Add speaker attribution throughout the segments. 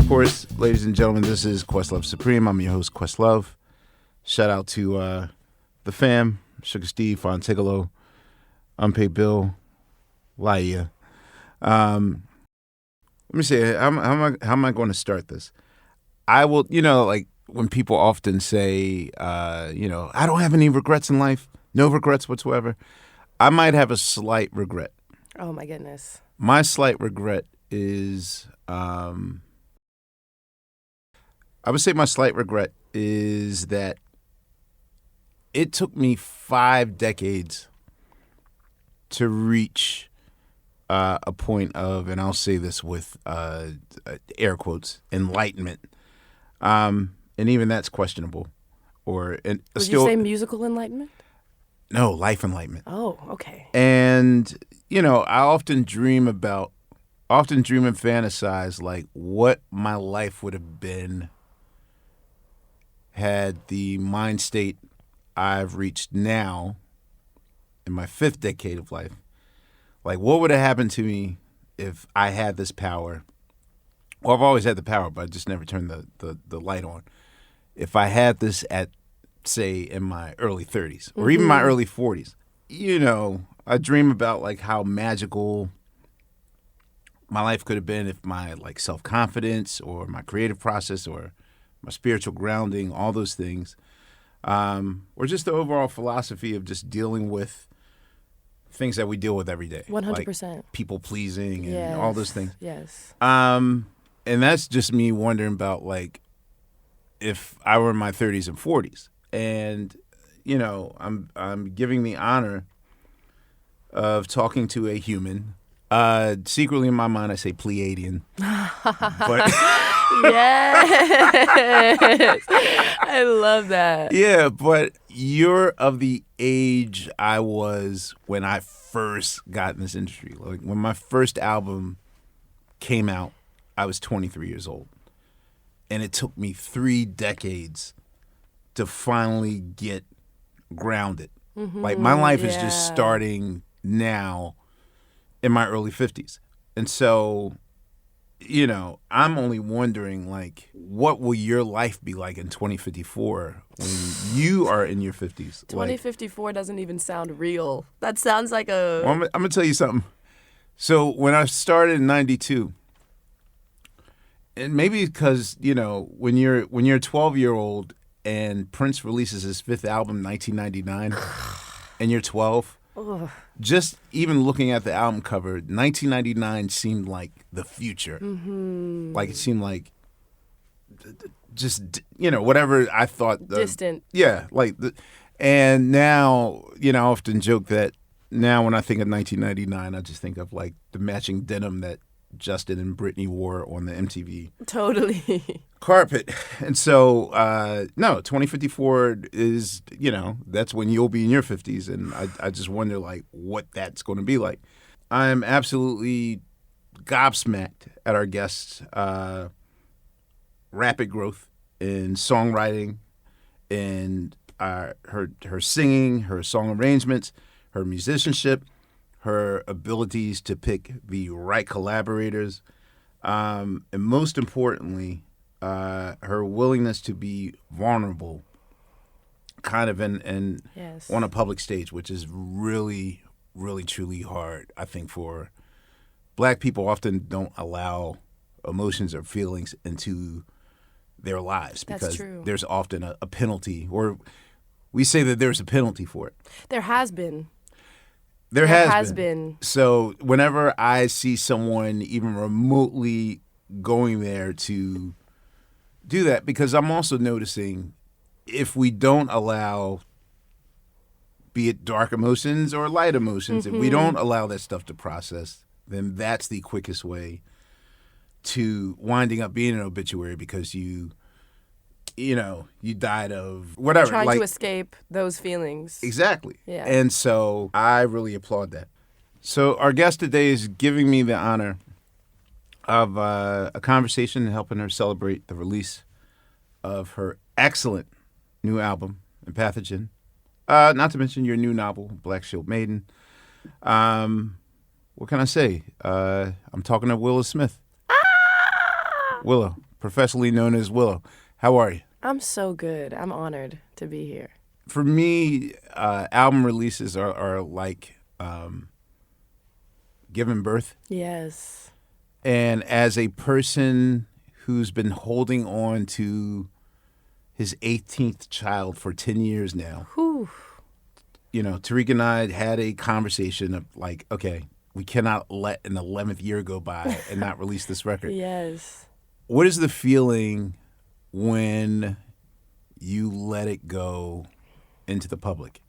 Speaker 1: of course, ladies and gentlemen, this is Questlove Supreme. I'm your host, Questlove. Shout out to the fam, Sugar Steve, Fontigolo, Unpaid Bill, Laia. Let me see, how am I going to start this? I will, like when people often say, I don't have any regrets in life, no regrets whatsoever. I might have a slight regret.
Speaker 2: Oh, my goodness.
Speaker 1: My slight regret is, I would say my slight regret is that it took me 5 decades to reach a point of, and I'll say this with air quotes, enlightenment. And even that's questionable.
Speaker 2: Would you say musical enlightenment?
Speaker 1: No, life enlightenment.
Speaker 2: Oh, okay.
Speaker 1: And, I often dream and fantasize like what my life would have been had the mind state I've reached now in my 5th decade of life. Like, what would have happened to me if I had this power? Well, I've always had the power, but I just never turned the light on. If I had this at, say, in my early 30s or even my early 40s, I dream about like how magical my life could have been if my like self-confidence or my creative process or my spiritual grounding, all those things, or just the overall philosophy of just dealing with things that we deal with every day.
Speaker 2: 100%.
Speaker 1: Like people pleasing and all those things.
Speaker 2: Yes.
Speaker 1: And that's just me wondering about like if I were in my 30s and 40s. And, I'm giving the honor of talking to a human. Secretly in my mind, I say Pleiadian. But
Speaker 2: yes. I love that.
Speaker 1: Yeah, but you're of the age I was when I first got in this industry. Like when my first album came out, I was 23 years old. And it took me 3 decades to finally get grounded. Like my life is just starting now in my early 50s. And so, I'm only wondering, like, what will your life be like in 2054 when you are in your 50s?
Speaker 2: 2054 doesn't even sound real. That sounds like a...
Speaker 1: Well, I'm going to tell you something. So when I started in 92, and maybe because, when you're a 12-year-old and Prince releases his 5th album, 1999, and you're 12...
Speaker 2: Ugh.
Speaker 1: Just even looking at the album cover, 1999 seemed like the future. Like it seemed like just, whatever I thought.
Speaker 2: Distant.
Speaker 1: Yeah. And now, I often joke that now when I think of 1999, I just think of like the matching denim that Justin and Britney wore on the MTV
Speaker 2: Totally.
Speaker 1: carpet. And so, no, 2054 is, that's when you'll be in your 50s. And I just wonder, like, what that's going to be like. I'm absolutely gobsmacked at our guest's rapid growth in songwriting, in her singing, her song arrangements, her musicianship, her abilities to pick the right collaborators, and most importantly, her willingness to be vulnerable kind of in on a public stage, which is really, really, truly hard, I think, for Black people. Often don't allow emotions or feelings into their lives because there's often a penalty, or we say that there's a penalty for it.
Speaker 2: There has been.
Speaker 1: There has been. So whenever I see someone even remotely going there to do that, because I'm also noticing if we don't allow, be it dark emotions or light emotions, if we don't allow that stuff to process, then that's the quickest way to winding up being an obituary because you died of whatever.
Speaker 2: Trying to escape those feelings.
Speaker 1: Exactly.
Speaker 2: Yeah.
Speaker 1: And so I really applaud that. So our guest today is giving me the honor of a conversation and helping her celebrate the release of her excellent new album, Empathogen. Not to mention your new novel, Black Shield Maiden. What can I say? I'm talking to Willow Smith. Willow, professionally known as Willow. How are you?
Speaker 2: I'm so good. I'm honored to be here.
Speaker 1: For me, album releases are like giving birth.
Speaker 2: Yes.
Speaker 1: And as a person who's been holding on to his 18th child for 10 years now,
Speaker 2: Whew.
Speaker 1: you know, Tariq and I had a conversation of like, okay, we cannot let an 11th year go by and not release this record.
Speaker 2: Yes.
Speaker 1: What is the feeling when you let it go into the public?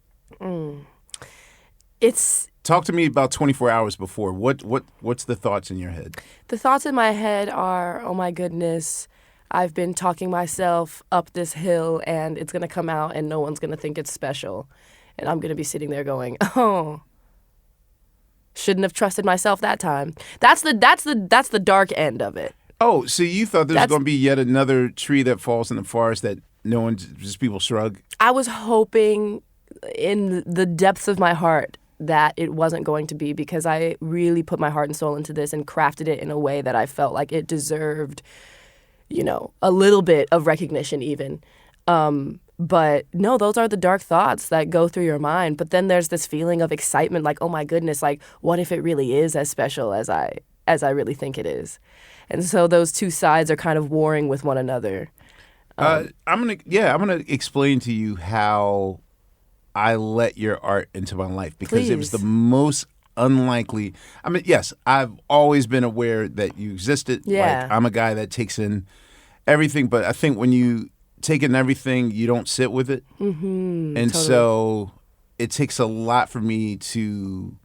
Speaker 1: Talk to me about 24 hours before. What's the thoughts in your head?
Speaker 2: The thoughts in my head are, oh my goodness, I've been talking myself up this hill and it's going to come out and no one's going to think it's special. And I'm going to be sitting there going, oh, shouldn't have trusted myself that time. That's the dark end of it.
Speaker 1: Oh, so you thought there was going to be yet another tree that falls in the forest that no one, just people shrug?
Speaker 2: I was hoping in the depths of my heart that it wasn't going to be, because I really put my heart and soul into this and crafted it in a way that I felt like it deserved, you know, a little bit of recognition even. But no, those are the dark thoughts that go through your mind. But then there's this feeling of excitement, like, oh my goodness, like, what if it really is as special as I really think it is? And so those two sides are kind of warring with one another.
Speaker 1: I'm gonna explain to you how I let your art into my life, because it was the most unlikely. I mean, yes, I've always been aware that you existed.
Speaker 2: Yeah.
Speaker 1: Like, I'm a guy that takes in everything, but I think when you take in everything, you don't sit with it.
Speaker 2: Mm-hmm,
Speaker 1: and
Speaker 2: totally.
Speaker 1: So it takes a lot for me to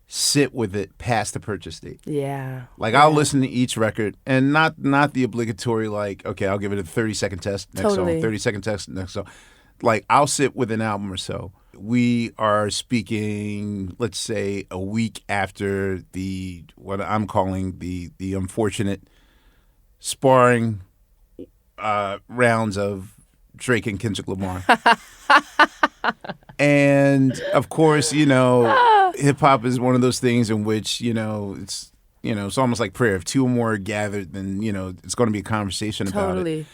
Speaker 1: sit with it past the purchase date.
Speaker 2: Yeah.
Speaker 1: Like, I'll listen to each record, and not the obligatory, like, okay, I'll give it a 30-second test, next song, 30-second test, next song. Like, I'll sit with an album or so. We are speaking, let's say, a week after what I'm calling the unfortunate sparring rounds of Drake and Kendrick Lamar. And, of course, you know, hip-hop is one of those things in which, it's almost like prayer. If two or more are gathered, then, it's going to be a conversation about it.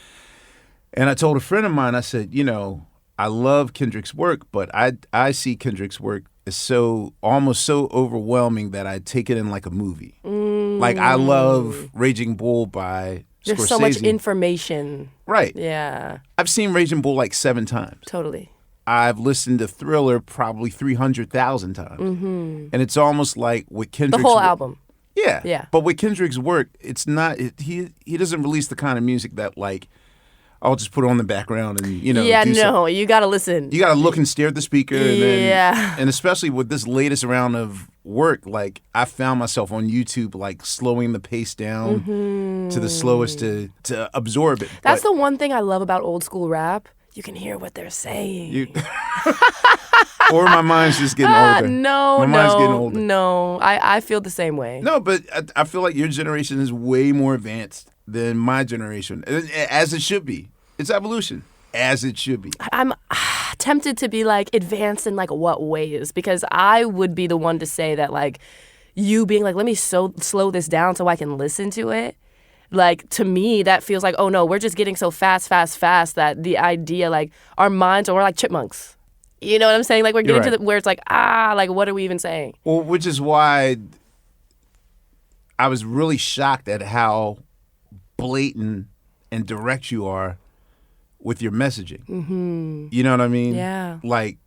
Speaker 1: And I told a friend of mine, I said, I love Kendrick's work, but I see Kendrick's work as almost so overwhelming that I take it in like a movie. Like, I love Raging Bull by
Speaker 2: There's
Speaker 1: Scorsese.
Speaker 2: so much information.
Speaker 1: Right.
Speaker 2: Yeah.
Speaker 1: I've seen Raging Bull like 7 times.
Speaker 2: Totally.
Speaker 1: I've listened to Thriller probably 300,000 times. Mm-hmm. And it's almost like with Kendrick's
Speaker 2: The whole album.
Speaker 1: Yeah.
Speaker 2: Yeah.
Speaker 1: But with Kendrick's work, it's not, he doesn't release the kind of music that, like, I'll just put it on the background and,
Speaker 2: Yeah, you got to listen.
Speaker 1: You got to look and stare at the speaker. And
Speaker 2: Yeah.
Speaker 1: And especially with this latest round of work, like, I found myself on YouTube, like, slowing the pace down to the slowest to absorb it.
Speaker 2: That's the one thing I love about old school rap. You can hear what they're saying.
Speaker 1: Or my mind's just getting older. My mind's getting older.
Speaker 2: No, I feel the same way.
Speaker 1: No, but I feel like your generation is way more advanced than my generation, as it should be. It's evolution, as it should be.
Speaker 2: I'm tempted to be like, advanced in like what ways? Because I would be the one to say that, like, you being like, let me slow this down so I can listen to it. Like, to me, that feels like, oh no, we're just getting so fast that the idea, like, our minds are like chipmunks. You know what I'm saying? Like, we're getting to where it's like, like, what are we even saying?
Speaker 1: Well, which is why I was really shocked at how blatant and direct you are with your messaging. Mm-hmm. You know what I mean?
Speaker 2: Yeah.
Speaker 1: Like,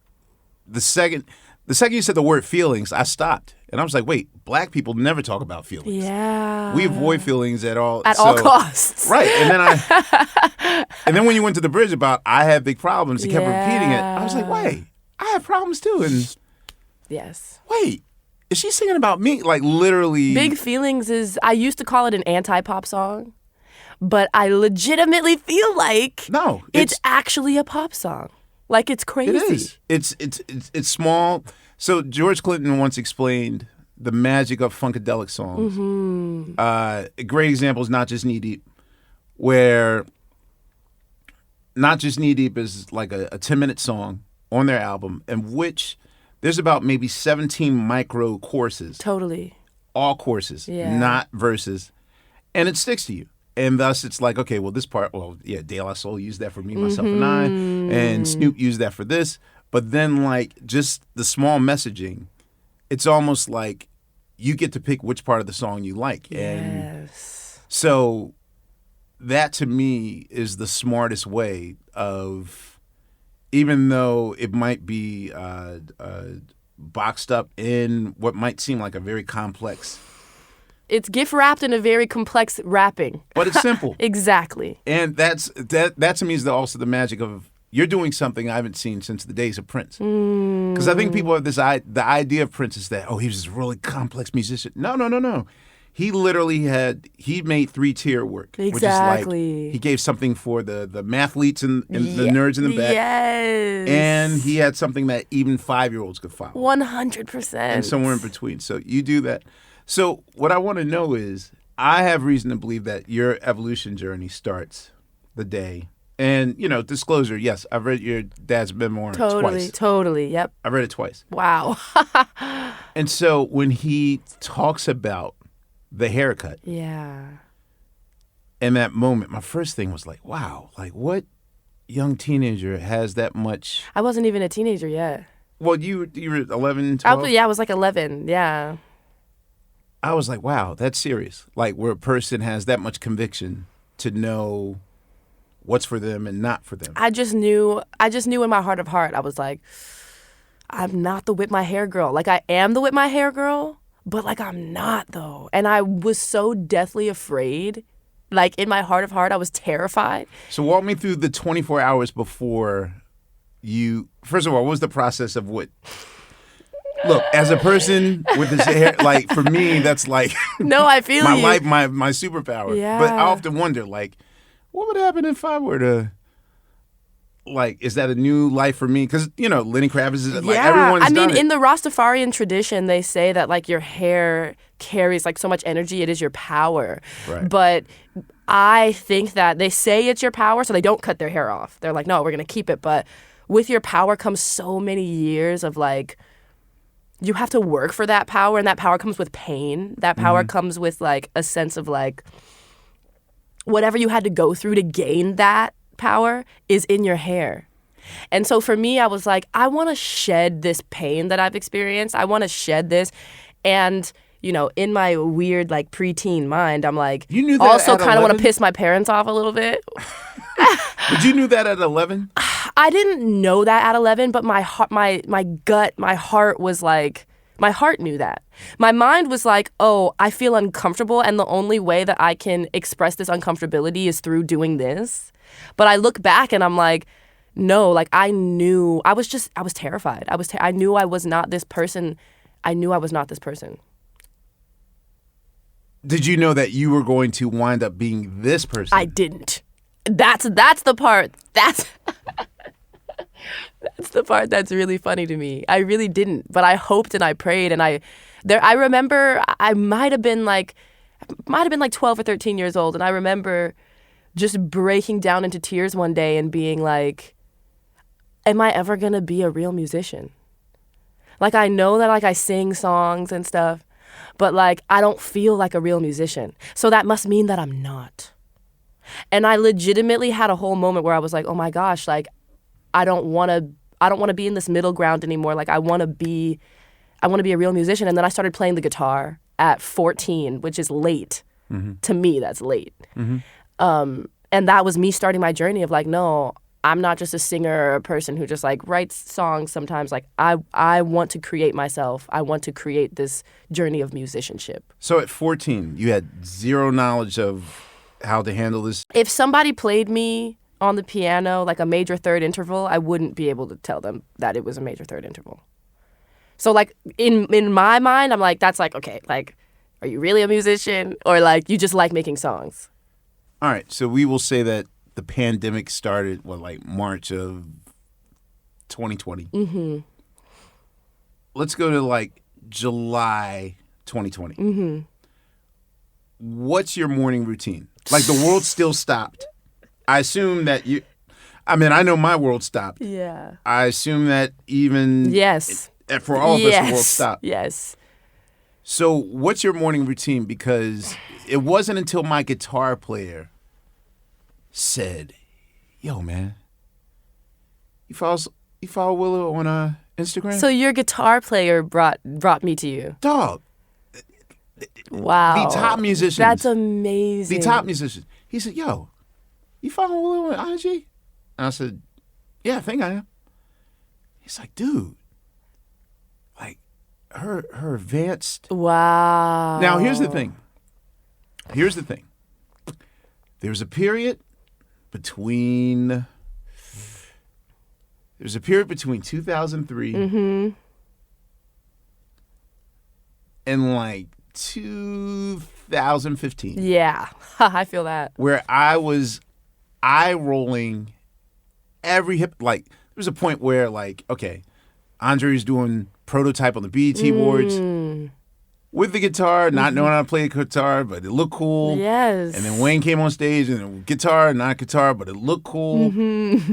Speaker 1: the second you said the word feelings, I stopped. And I was like, wait, black people never talk about feelings.
Speaker 2: Yeah.
Speaker 1: We avoid feelings at all
Speaker 2: costs.
Speaker 1: Right. And then when you went to the bridge about I have big problems, you kept repeating it. I was like, wait, I have problems too. And
Speaker 2: yes.
Speaker 1: Wait, is she singing about me? Like, literally.
Speaker 2: Big Feelings is, I used to call it an anti-pop song, but I legitimately feel like it's actually a pop song. Like, it's crazy.
Speaker 1: It is. It's small. So George Clinton once explained the magic of funkadelic songs. Mm-hmm. A great example is Not Just Knee Deep, where Not Just Knee Deep is like a 10-minute song on their album, in which there's about maybe 17 micro courses.
Speaker 2: Totally.
Speaker 1: All courses, not verses. And it sticks to you. And thus it's like, okay, well, this part, De La Soul used that for Me, Myself, and I, and Snoop used that for this. But then, like, just the small messaging, it's almost like you get to pick which part of the song you like. And so that, to me, is the smartest way of, even though it might be boxed up in what might seem like a very complex.
Speaker 2: It's gift wrapped in a very complex wrapping.
Speaker 1: But it's simple.
Speaker 2: Exactly.
Speaker 1: And that to me is also the magic of, you're doing something I haven't seen since the days of Prince. Because I think people have the idea of Prince is that, he was this really complex musician. No. He literally made 3-tier work.
Speaker 2: Exactly.
Speaker 1: Which is like, he gave something for the mathletes and the nerds in the back.
Speaker 2: Yes.
Speaker 1: And he had something that even 5-year-olds could follow.
Speaker 2: 100%.
Speaker 1: And somewhere in between. So you do that. So what I want to know is, I have reason to believe that your evolution journey starts the day. And, disclosure, yes, I've read your dad's memoir twice.
Speaker 2: Totally, yep.
Speaker 1: I read it twice.
Speaker 2: Wow.
Speaker 1: And so when he talks about the haircut.
Speaker 2: Yeah.
Speaker 1: In that moment, my first thing was like, wow, like what young teenager has that much?
Speaker 2: I wasn't even a teenager yet.
Speaker 1: Well, you were 11, 12?
Speaker 2: I was like 11, yeah.
Speaker 1: I was like, wow, that's serious. Like where a person has that much conviction to know what's for them and not for them.
Speaker 2: I just knew in my heart of heart, I was like, I'm not the whip my hair girl. Like I am the whip my hair girl, but like I'm not though. And I was so deathly afraid. Like in my heart of heart, I was terrified.
Speaker 1: So walk me through the 24 hours before you, first of all, what was the process of what? Look, as a person with his hair, like for me, that's like
Speaker 2: no, I feel
Speaker 1: my
Speaker 2: you.
Speaker 1: life, my superpower.
Speaker 2: Yeah.
Speaker 1: But I often wonder, like, what would happen if I were to, like, is that a new life for me? Because Lenny Kravitz is like everyone's done it.
Speaker 2: In the Rastafarian tradition, they say that like your hair carries like so much energy. It is your power.
Speaker 1: Right.
Speaker 2: But I think that they say it's your power, so they don't cut their hair off. They're like, no, we're gonna keep it. But with your power comes so many years of like. You have to work for that power, and that power comes with pain. That power comes with, like, a sense of, like, whatever you had to go through to gain that power is in your hair. And so for me, I was like, I want to shed this pain that I've experienced. I want to shed this. And, in my weird, like, preteen mind, I'm like,
Speaker 1: you knew that
Speaker 2: also kind of want to
Speaker 1: 11?
Speaker 2: piss my parents off a little bit.
Speaker 1: But you knew that at 11?
Speaker 2: I didn't know that at 11, but my heart, my gut, my heart was like, my heart knew that. My mind was like, oh, I feel uncomfortable, and the only way that I can express this uncomfortability is through doing this. But I look back and I'm like, no, like I knew, I was terrified. I knew I was not this person. I knew I was not this person.
Speaker 1: Did you know that you were going to wind up being this person?
Speaker 2: I didn't. That's the part. That's the part that's really funny to me. I really didn't, but I hoped and I prayed, and I remember I might have been like 12 or 13 years old, and I remember just breaking down into tears one day and being like, am I ever going to be a real musician? Like I know that like I sing songs and stuff, but like I don't feel like a real musician. So that must mean that I'm not. And I legitimately had a whole moment where I was like, oh my gosh, like I don't want to be in this middle ground anymore. Like I want to be a real musician. And then I started playing the guitar at 14, which is late. Mm-hmm. To me, that's late. Mm-hmm. And that was me starting my journey of like, no, I'm not just a singer or a person who just like writes songs sometimes. Like I want to create myself. I want to create this journey of musicianship.
Speaker 1: So at 14, you had zero knowledge of how to handle this? If
Speaker 2: somebody played me on the piano like a major third interval, I wouldn't be able to tell them that it was a major third interval. So like in my mind, I'm like, that's like, okay, like, are you really a musician? Or like, you just like making songs?
Speaker 1: All right, so we will say that the pandemic started, like March of 2020. Mm-hmm. Let's go to like July 2020. Mm-hmm. What's your morning routine? Like the world still stopped. I assume that I know my world stopped.
Speaker 2: Yeah.
Speaker 1: I assume that even
Speaker 2: yes.
Speaker 1: For all of us, the world stopped.
Speaker 2: Yes.
Speaker 1: So what's your morning routine? Because it wasn't until my guitar player said, yo, man, you follow Willow on Instagram?
Speaker 2: So your guitar player brought me to you.
Speaker 1: Dog.
Speaker 2: Wow.
Speaker 1: The top musicians.
Speaker 2: That's amazing.
Speaker 1: The top musicians. He said, yo, you follow Willow on IG? And I said, yeah, I think I am. He's like, dude, like, her advanced.
Speaker 2: Wow.
Speaker 1: Now, here's the thing. There was a period between 2003 and like 2015.
Speaker 2: Yeah, I feel that.
Speaker 1: Where I was eye rolling every hip. Like, there was a point where, like, okay, Andre was doing Prototype on the BET Awards with the guitar, not knowing how to play the guitar, but it looked cool.
Speaker 2: Yes.
Speaker 1: And then Wayne came on stage and guitar, not guitar, but it looked cool.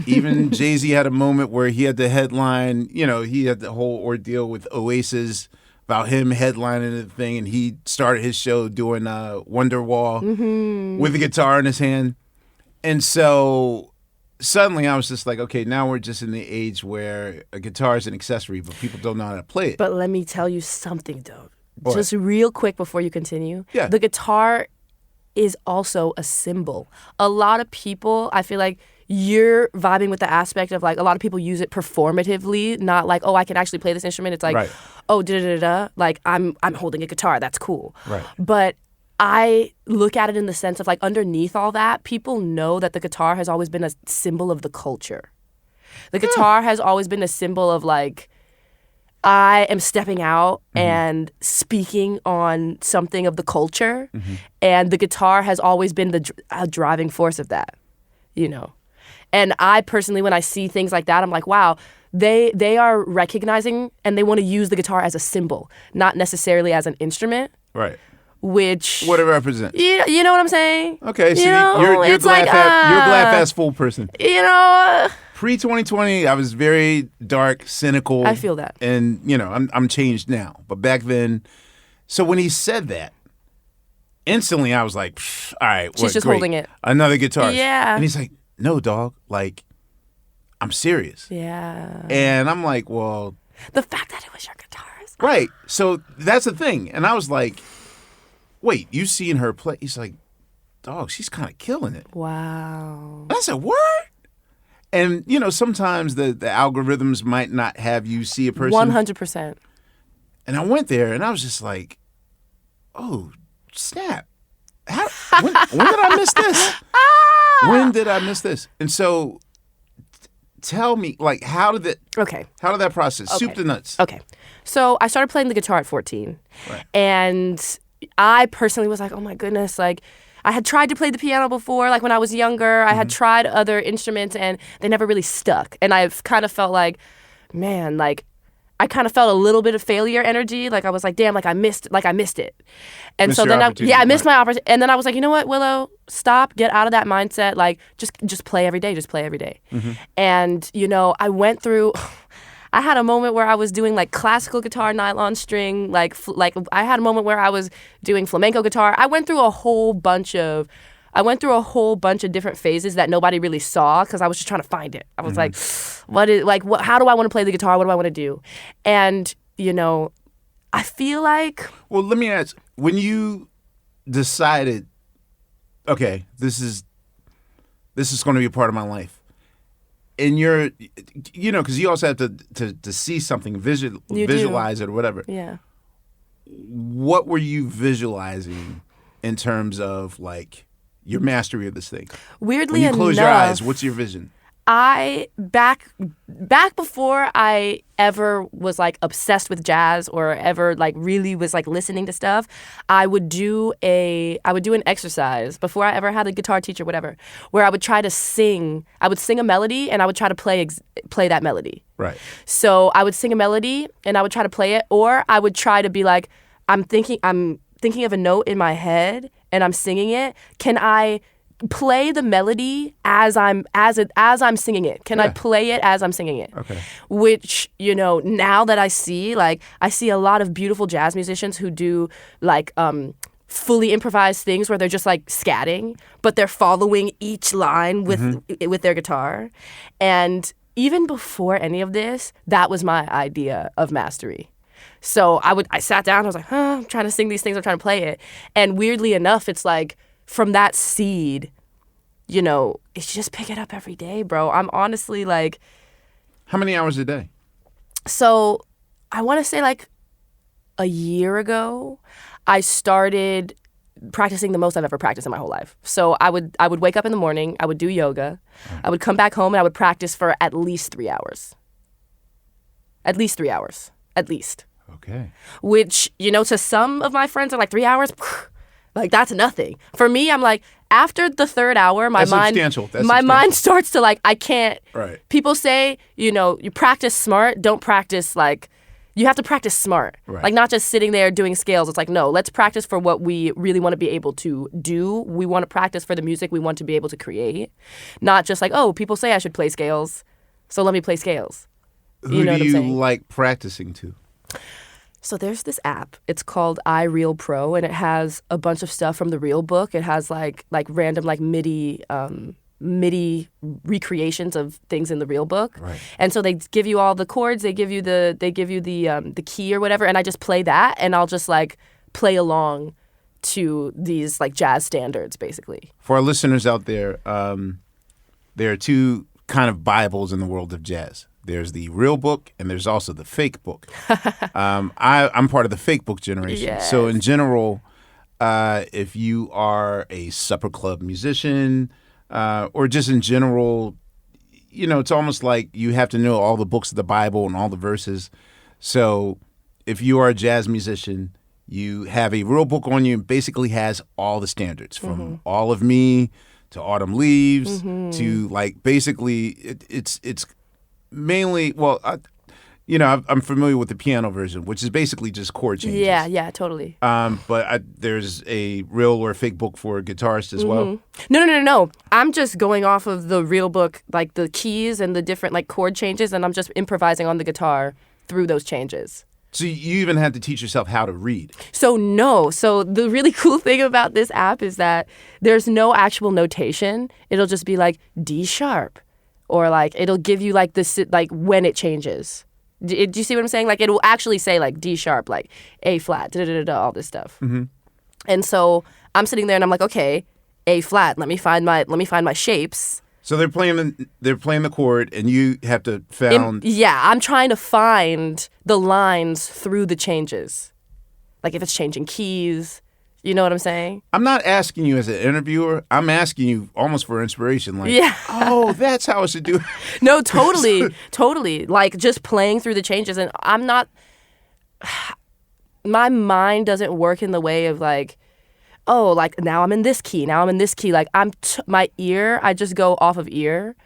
Speaker 1: Even Jay-Z had a moment where he had the headline, he had the whole ordeal with Oasis about him headlining the thing, and he started his show doing Wonderwall with the guitar in his hand. And so suddenly I was just like, okay, now we're just in the age where a guitar is an accessory, but people don't know how to play it.
Speaker 2: But let me tell you something, though.
Speaker 1: What?
Speaker 2: Just real quick before you continue.
Speaker 1: Yeah.
Speaker 2: The guitar is also a symbol. A lot of people, I feel like you're vibing with the aspect of, like, a lot of people use it performatively, not like, oh, I can actually play this instrument. It's like,
Speaker 1: Right.
Speaker 2: oh, da-da-da-da, like, I'm holding a guitar. That's cool.
Speaker 1: Right.
Speaker 2: But I look at it in the sense of, like, underneath all that, people know that the guitar has always been a symbol of the culture. The guitar has always been a symbol of, like, I am stepping out and speaking on something of the culture, and the guitar has always been the driving force of that, And I personally, when I see things like that, I'm like, wow, they are recognizing and they want to use the guitar as a symbol, not necessarily as an instrument.
Speaker 1: Right.
Speaker 2: Which
Speaker 1: What it represents.
Speaker 2: you know what I'm saying?
Speaker 1: Okay, so you're
Speaker 2: it's
Speaker 1: glad
Speaker 2: like,
Speaker 1: you're a glass half full person. Pre-2020, I was very dark, cynical.
Speaker 2: I feel that.
Speaker 1: And, I'm changed now. But back then, so when he said that, instantly I was like, all right,
Speaker 2: She's just
Speaker 1: great.
Speaker 2: holding it.
Speaker 1: Another guitar.
Speaker 2: Yeah.
Speaker 1: And he's like, no, dog, like, I'm serious.
Speaker 2: Yeah.
Speaker 1: And I'm like, well.
Speaker 2: The fact that it was your guitarist.
Speaker 1: Right. So that's the thing. And I was like, wait, you seen her play? He's like, dog, she's kind of killing it.
Speaker 2: Wow.
Speaker 1: I said, what? And, sometimes the algorithms might not have you see a person.
Speaker 2: 100%.
Speaker 1: And I went there and I was just like, oh, snap. When did I miss this? When did I miss this? And so tell me, like, how did that process?
Speaker 2: Okay.
Speaker 1: Soup to nuts.
Speaker 2: Okay. So I started playing the guitar at 14.
Speaker 1: Right.
Speaker 2: And I personally was like, oh my goodness, like, I had tried to play the piano before, like when I was younger. I had tried other instruments and they never really stuck. And I've kind of felt like, man, like, I kind of felt a little bit of failure energy. Like, I was like, damn, I missed it. And
Speaker 1: Missed
Speaker 2: so
Speaker 1: your
Speaker 2: then
Speaker 1: opportunity.
Speaker 2: I missed my opportunity. And then I was like, you know what, Willow, stop, get out of that mindset. Like, just play every day, just play every day. And, I went through, I had a moment where I was doing, like, classical guitar, nylon string, like I had a moment where I was doing flamenco guitar. I went through a whole bunch of different phases that nobody really saw because I was just trying to find it. I was like, how do I want to play the guitar? What do I want to do? And, I feel like...
Speaker 1: Well, let me ask, when you decided, okay, this is going to be a part of my life, and you're, because you also have to see something, visualize it or whatever.
Speaker 2: Yeah.
Speaker 1: What were you visualizing in terms of, like, your mastery of this thing?
Speaker 2: Weirdly
Speaker 1: when you
Speaker 2: enough,
Speaker 1: close your eyes, what's your vision?
Speaker 2: I back before I ever was, like, obsessed with jazz or ever, like, really was, like, listening to stuff, I would do an exercise before I ever had a guitar teacher, whatever, where I would try to sing. I would sing a melody and I would try to play that melody.
Speaker 1: Right.
Speaker 2: So I would sing a melody and I would try to play it, or I would try to be like, I'm thinking of a note in my head and I'm singing it. Can I play the melody as I'm singing it? Can I play it as I'm singing it?
Speaker 1: Okay.
Speaker 2: Which, now that I see a lot of beautiful jazz musicians who do like fully improvised things where they're just like scatting, but they're following each line with their guitar. And even before any of this, that was my idea of mastery. So I sat down, I was like, I'm trying to sing these things, I'm trying to play it. And weirdly enough, it's like from that seed, it's just pick it up every day, bro. I'm honestly like...
Speaker 1: How many hours a day?
Speaker 2: So I want to say like a year ago, I started practicing the most I've ever practiced in my whole life. So I would wake up in the morning, I would do yoga, I would come back home and I would practice for at least 3 hours. At least 3 hours. At least.
Speaker 1: Okay.
Speaker 2: Which, to some of my friends are like 3 hours, like that's nothing. For me, I'm like, after the third hour, my mind starts to like, I can't.
Speaker 1: Right.
Speaker 2: People say, you practice smart, don't practice like, you have to practice smart.
Speaker 1: Right.
Speaker 2: Like not just sitting there doing scales. It's like, no, let's practice for what we really want to be able to do. We want to practice for the music we want to be able to create. Not just like, oh, people say I should play scales, so let me play scales.
Speaker 1: Who do you like practicing to?
Speaker 2: So there's this app. It's called iReal Pro, and it has a bunch of stuff from the Real Book. It has like random like MIDI recreations of things in the Real Book.
Speaker 1: Right.
Speaker 2: And so they give you all the chords. They give you the key or whatever, and I just play that, and I'll just like play along to these like jazz standards, basically.
Speaker 1: For our listeners out there, there are two kind of Bibles in the world of jazz. There's the real book, and there's also the fake book. I'm part of the fake book generation.
Speaker 2: Yes.
Speaker 1: So in general, if you are a supper club musician, or just in general, it's almost like you have to know all the books of the Bible and all the verses. So if you are a jazz musician, you have a real book on you and basically has all the standards from All of Me to Autumn Leaves to like basically it's mainly, I'm familiar with the piano version, which is basically just chord changes.
Speaker 2: Yeah, totally.
Speaker 1: But there's a real or fake book for guitarists as well.
Speaker 2: No. I'm just going off of the Real Book, like the keys and the different like chord changes, and I'm just improvising on the guitar through those changes.
Speaker 1: So you even had to teach yourself how to read.
Speaker 2: So the really cool thing about this app is that there's no actual notation. It'll just be like D sharp. Or like it'll give you like this like when it changes. Do you see what I'm saying? Like it will actually say like D sharp, like A flat, all this stuff. Mm-hmm. And so I'm sitting there and I'm like, okay, A flat. Let me find my shapes.
Speaker 1: So they're playing the chord, and you have to found.
Speaker 2: I'm trying to find the lines through the changes, like if it's changing keys. You know what I'm saying?
Speaker 1: I'm not asking you as an interviewer. I'm asking you almost for inspiration. Like, oh, that's how I should do it.
Speaker 2: No, totally. Like just playing through the changes. And I'm not, my mind doesn't work in the way of like, oh, like now I'm in this key. Like my ear, I just go off of ear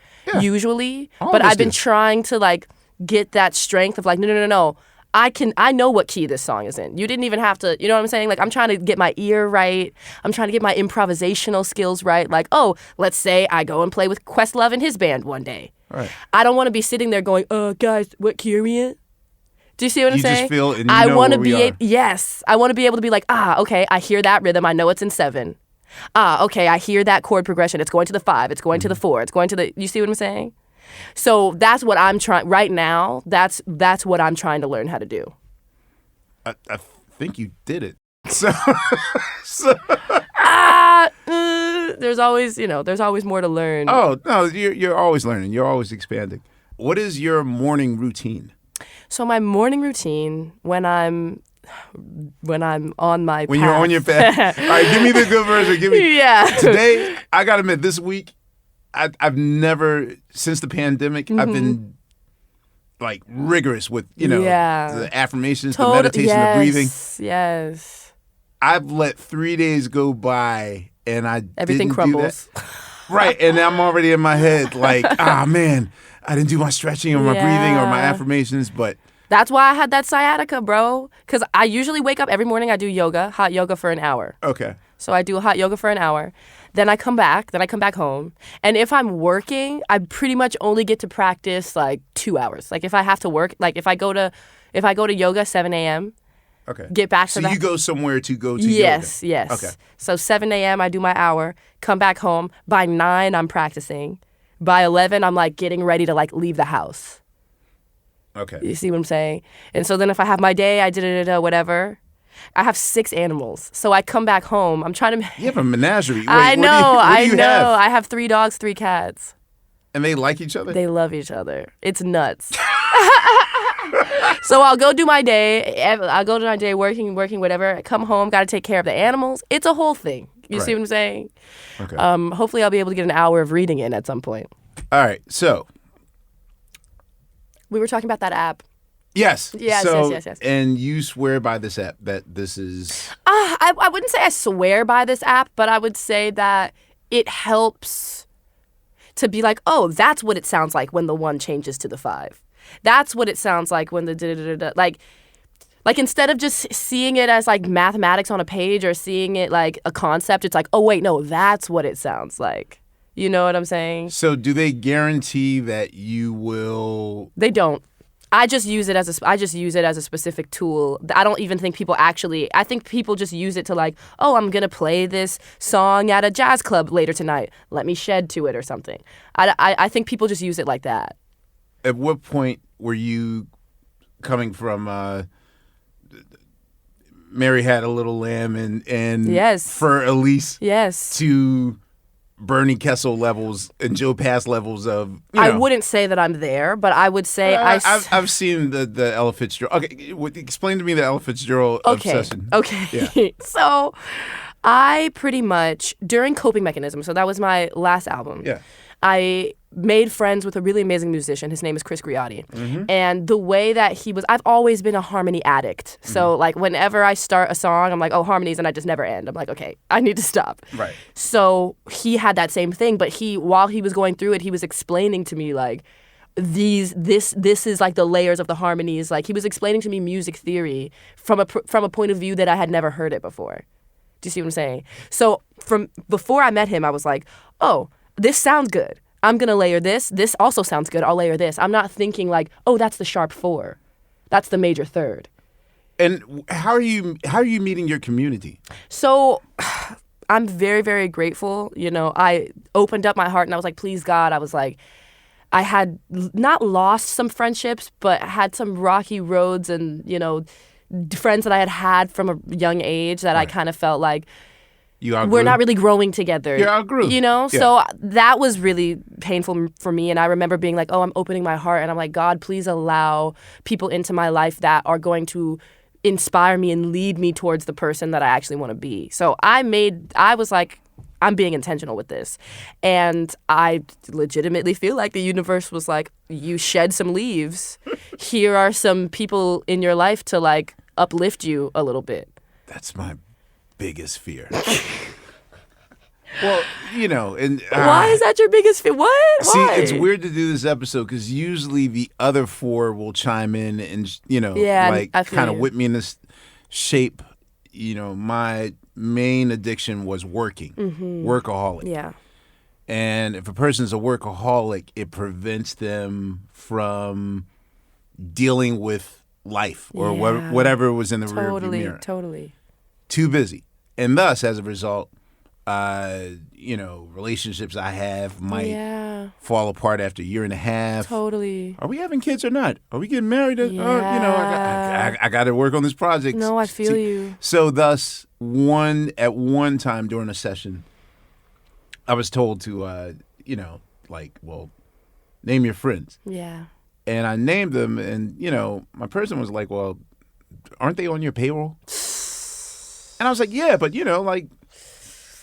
Speaker 2: usually. But I've been trying to like get that strength of like, no. I know what key this song is in. You didn't even have to, you know what I'm saying? Like, I'm trying to get my ear right. I'm trying to get my improvisational skills right. Like, oh, let's say I go and play with Questlove and his band one day.
Speaker 1: Right.
Speaker 2: I don't want to be sitting there going, guys, what key are we in? Do you see what I'm saying?
Speaker 1: You just feel, and you know where we are.
Speaker 2: Yes. I want to be able to be like, okay, I hear that rhythm. I know it's in 7. Okay, I hear that chord progression. It's going to the 5. It's going to the 4. It's going to the, you see what I'm saying? So that's what I'm trying right now. That's what I'm trying to learn how to do.
Speaker 1: I think you did it.
Speaker 2: There's always more to learn.
Speaker 1: Oh no, you're always learning. You're always expanding. What is your morning routine?
Speaker 2: So my morning routine when I'm on my
Speaker 1: when
Speaker 2: path.
Speaker 1: You're on your path. All right, give me the good version. Today. I gotta admit, this week. I've never, since the pandemic, I've been like rigorous with, the affirmations, the meditation, the breathing.
Speaker 2: Yes.
Speaker 1: I've let 3 days go by and
Speaker 2: everything
Speaker 1: didn't
Speaker 2: crumbles.
Speaker 1: do that. Right. And I'm already in my head like, man, I didn't do my stretching or my breathing or my affirmations. But
Speaker 2: That's why I had that sciatica, bro. Because I usually wake up every morning, I do yoga, hot yoga for an hour.
Speaker 1: Okay.
Speaker 2: So I do hot yoga for an hour. Then I come back home. And if I'm working, I pretty much only get to practice like 2 hours. Like if I have to work, like if I go to yoga 7 a.m.,
Speaker 1: Okay.
Speaker 2: get back to
Speaker 1: so
Speaker 2: the...
Speaker 1: you go somewhere to go to
Speaker 2: Yes,
Speaker 1: yoga?
Speaker 2: yes.
Speaker 1: Okay.
Speaker 2: So 7 a.m. I do my hour, come back home. By 9, I'm practicing. By 11, I'm like getting ready to like leave the house.
Speaker 1: Okay.
Speaker 2: You see what I'm saying? And so then if I have my day, I did whatever. I have 6 animals. So I come back home. I'm trying to...
Speaker 1: You have a menagerie. Wait,
Speaker 2: I know,
Speaker 1: what do you have?
Speaker 2: I have 3 dogs, 3 cats.
Speaker 1: And they like each other?
Speaker 2: They love each other. It's nuts. So I'll go do my day. I'll go to my day working, whatever. I come home, got to take care of the animals. It's a whole thing. You see what I'm saying?
Speaker 1: Okay.
Speaker 2: Hopefully I'll be able to get an hour of reading in at some point.
Speaker 1: All right. So...
Speaker 2: We were talking about that app.
Speaker 1: Yes.
Speaker 2: Yes,
Speaker 1: so,
Speaker 2: yes.
Speaker 1: And you swear by this app that this is...
Speaker 2: I wouldn't say I swear by this app, but I would say that it helps to be like, oh, that's what it sounds like when the 1 changes to the 5. That's what it sounds like when the da-da-da-da. Like instead of just seeing it as like mathematics on a page or seeing it like a concept, it's like, oh, wait, no, that's what it sounds like. You know what I'm saying?
Speaker 1: So do they guarantee that you will...
Speaker 2: They don't. I just use it as a specific tool. I don't even think people actually... I think people just use it to like, oh, I'm going to play this song at a jazz club later tonight. Let me shed to it or something. I think people just use it like that.
Speaker 1: At what point were you coming from... Mary Had a Little Lamb and
Speaker 2: Yes.
Speaker 1: For Elise
Speaker 2: Yes.
Speaker 1: to... Bernie Kessel levels and Joe Pass levels of...
Speaker 2: I wouldn't say that I'm there, but I would say
Speaker 1: I've seen the Ella Fitzgerald. Okay, explain to me the Ella Fitzgerald obsession.
Speaker 2: Okay.
Speaker 1: Yeah.
Speaker 2: So I pretty much, during Coping Mechanism, so that was my last album.
Speaker 1: Yeah.
Speaker 2: I made friends with a really amazing musician. His name is Chris Griotti.
Speaker 1: Mm-hmm.
Speaker 2: And the way that he was, I've always been a harmony addict. So like whenever I start a song, I'm like, oh, harmonies, and I just never end. I'm like, okay, I need to stop.
Speaker 1: Right.
Speaker 2: So he had that same thing, but while he was going through it, he was explaining to me like, this is like the layers of the harmonies. Like he was explaining to me music theory from a point of view that I had never heard it before. Do you see what I'm saying? So from before I met him, I was like, oh, this sounds good. I'm going to layer this. This also sounds good. I'll layer this. I'm not thinking like, oh, that's the sharp 4. That's the major 3rd.
Speaker 1: And how are you meeting your community?
Speaker 2: So I'm very, very grateful. You know, I opened up my heart and I was like, please, God. I was like, I had not lost some friendships, but had some rocky roads and, you know, friends that I had from a young age that I kind of felt like, we're not really growing together.
Speaker 1: You outgrew.
Speaker 2: You know?
Speaker 1: Yeah.
Speaker 2: So that was really painful for me. And I remember being like, oh, I'm opening my heart. And I'm like, God, please allow people into my life that are going to inspire me and lead me towards the person that I actually want to be. So I was like, I'm being intentional with this. And I legitimately feel like the universe was like, you shed some leaves. Here are some people in your life to like uplift you a little bit.
Speaker 1: That's my biggest fear. Well, you know, and
Speaker 2: why is that your biggest fear? What?
Speaker 1: See,
Speaker 2: Why?
Speaker 1: it's weird to do this episode because usually the other 4 will chime in and like kind of whip me in this shape. You know, my main addiction was working, workaholic.
Speaker 2: Yeah.
Speaker 1: And if a person's a workaholic, it prevents them from dealing with life or whatever was in the rearview mirror.
Speaker 2: Totally.
Speaker 1: Too busy. And thus, as a result, relationships I have might fall apart after a year and a half.
Speaker 2: Totally.
Speaker 1: Are we having kids or not? Are we getting married? I got to work on this project.
Speaker 2: No, I feel you.
Speaker 1: So thus, at one time during a session, I was told to, name your friends.
Speaker 2: Yeah.
Speaker 1: And I named them, and, my person was like, well, aren't they on your payroll? And I was like, yeah, but,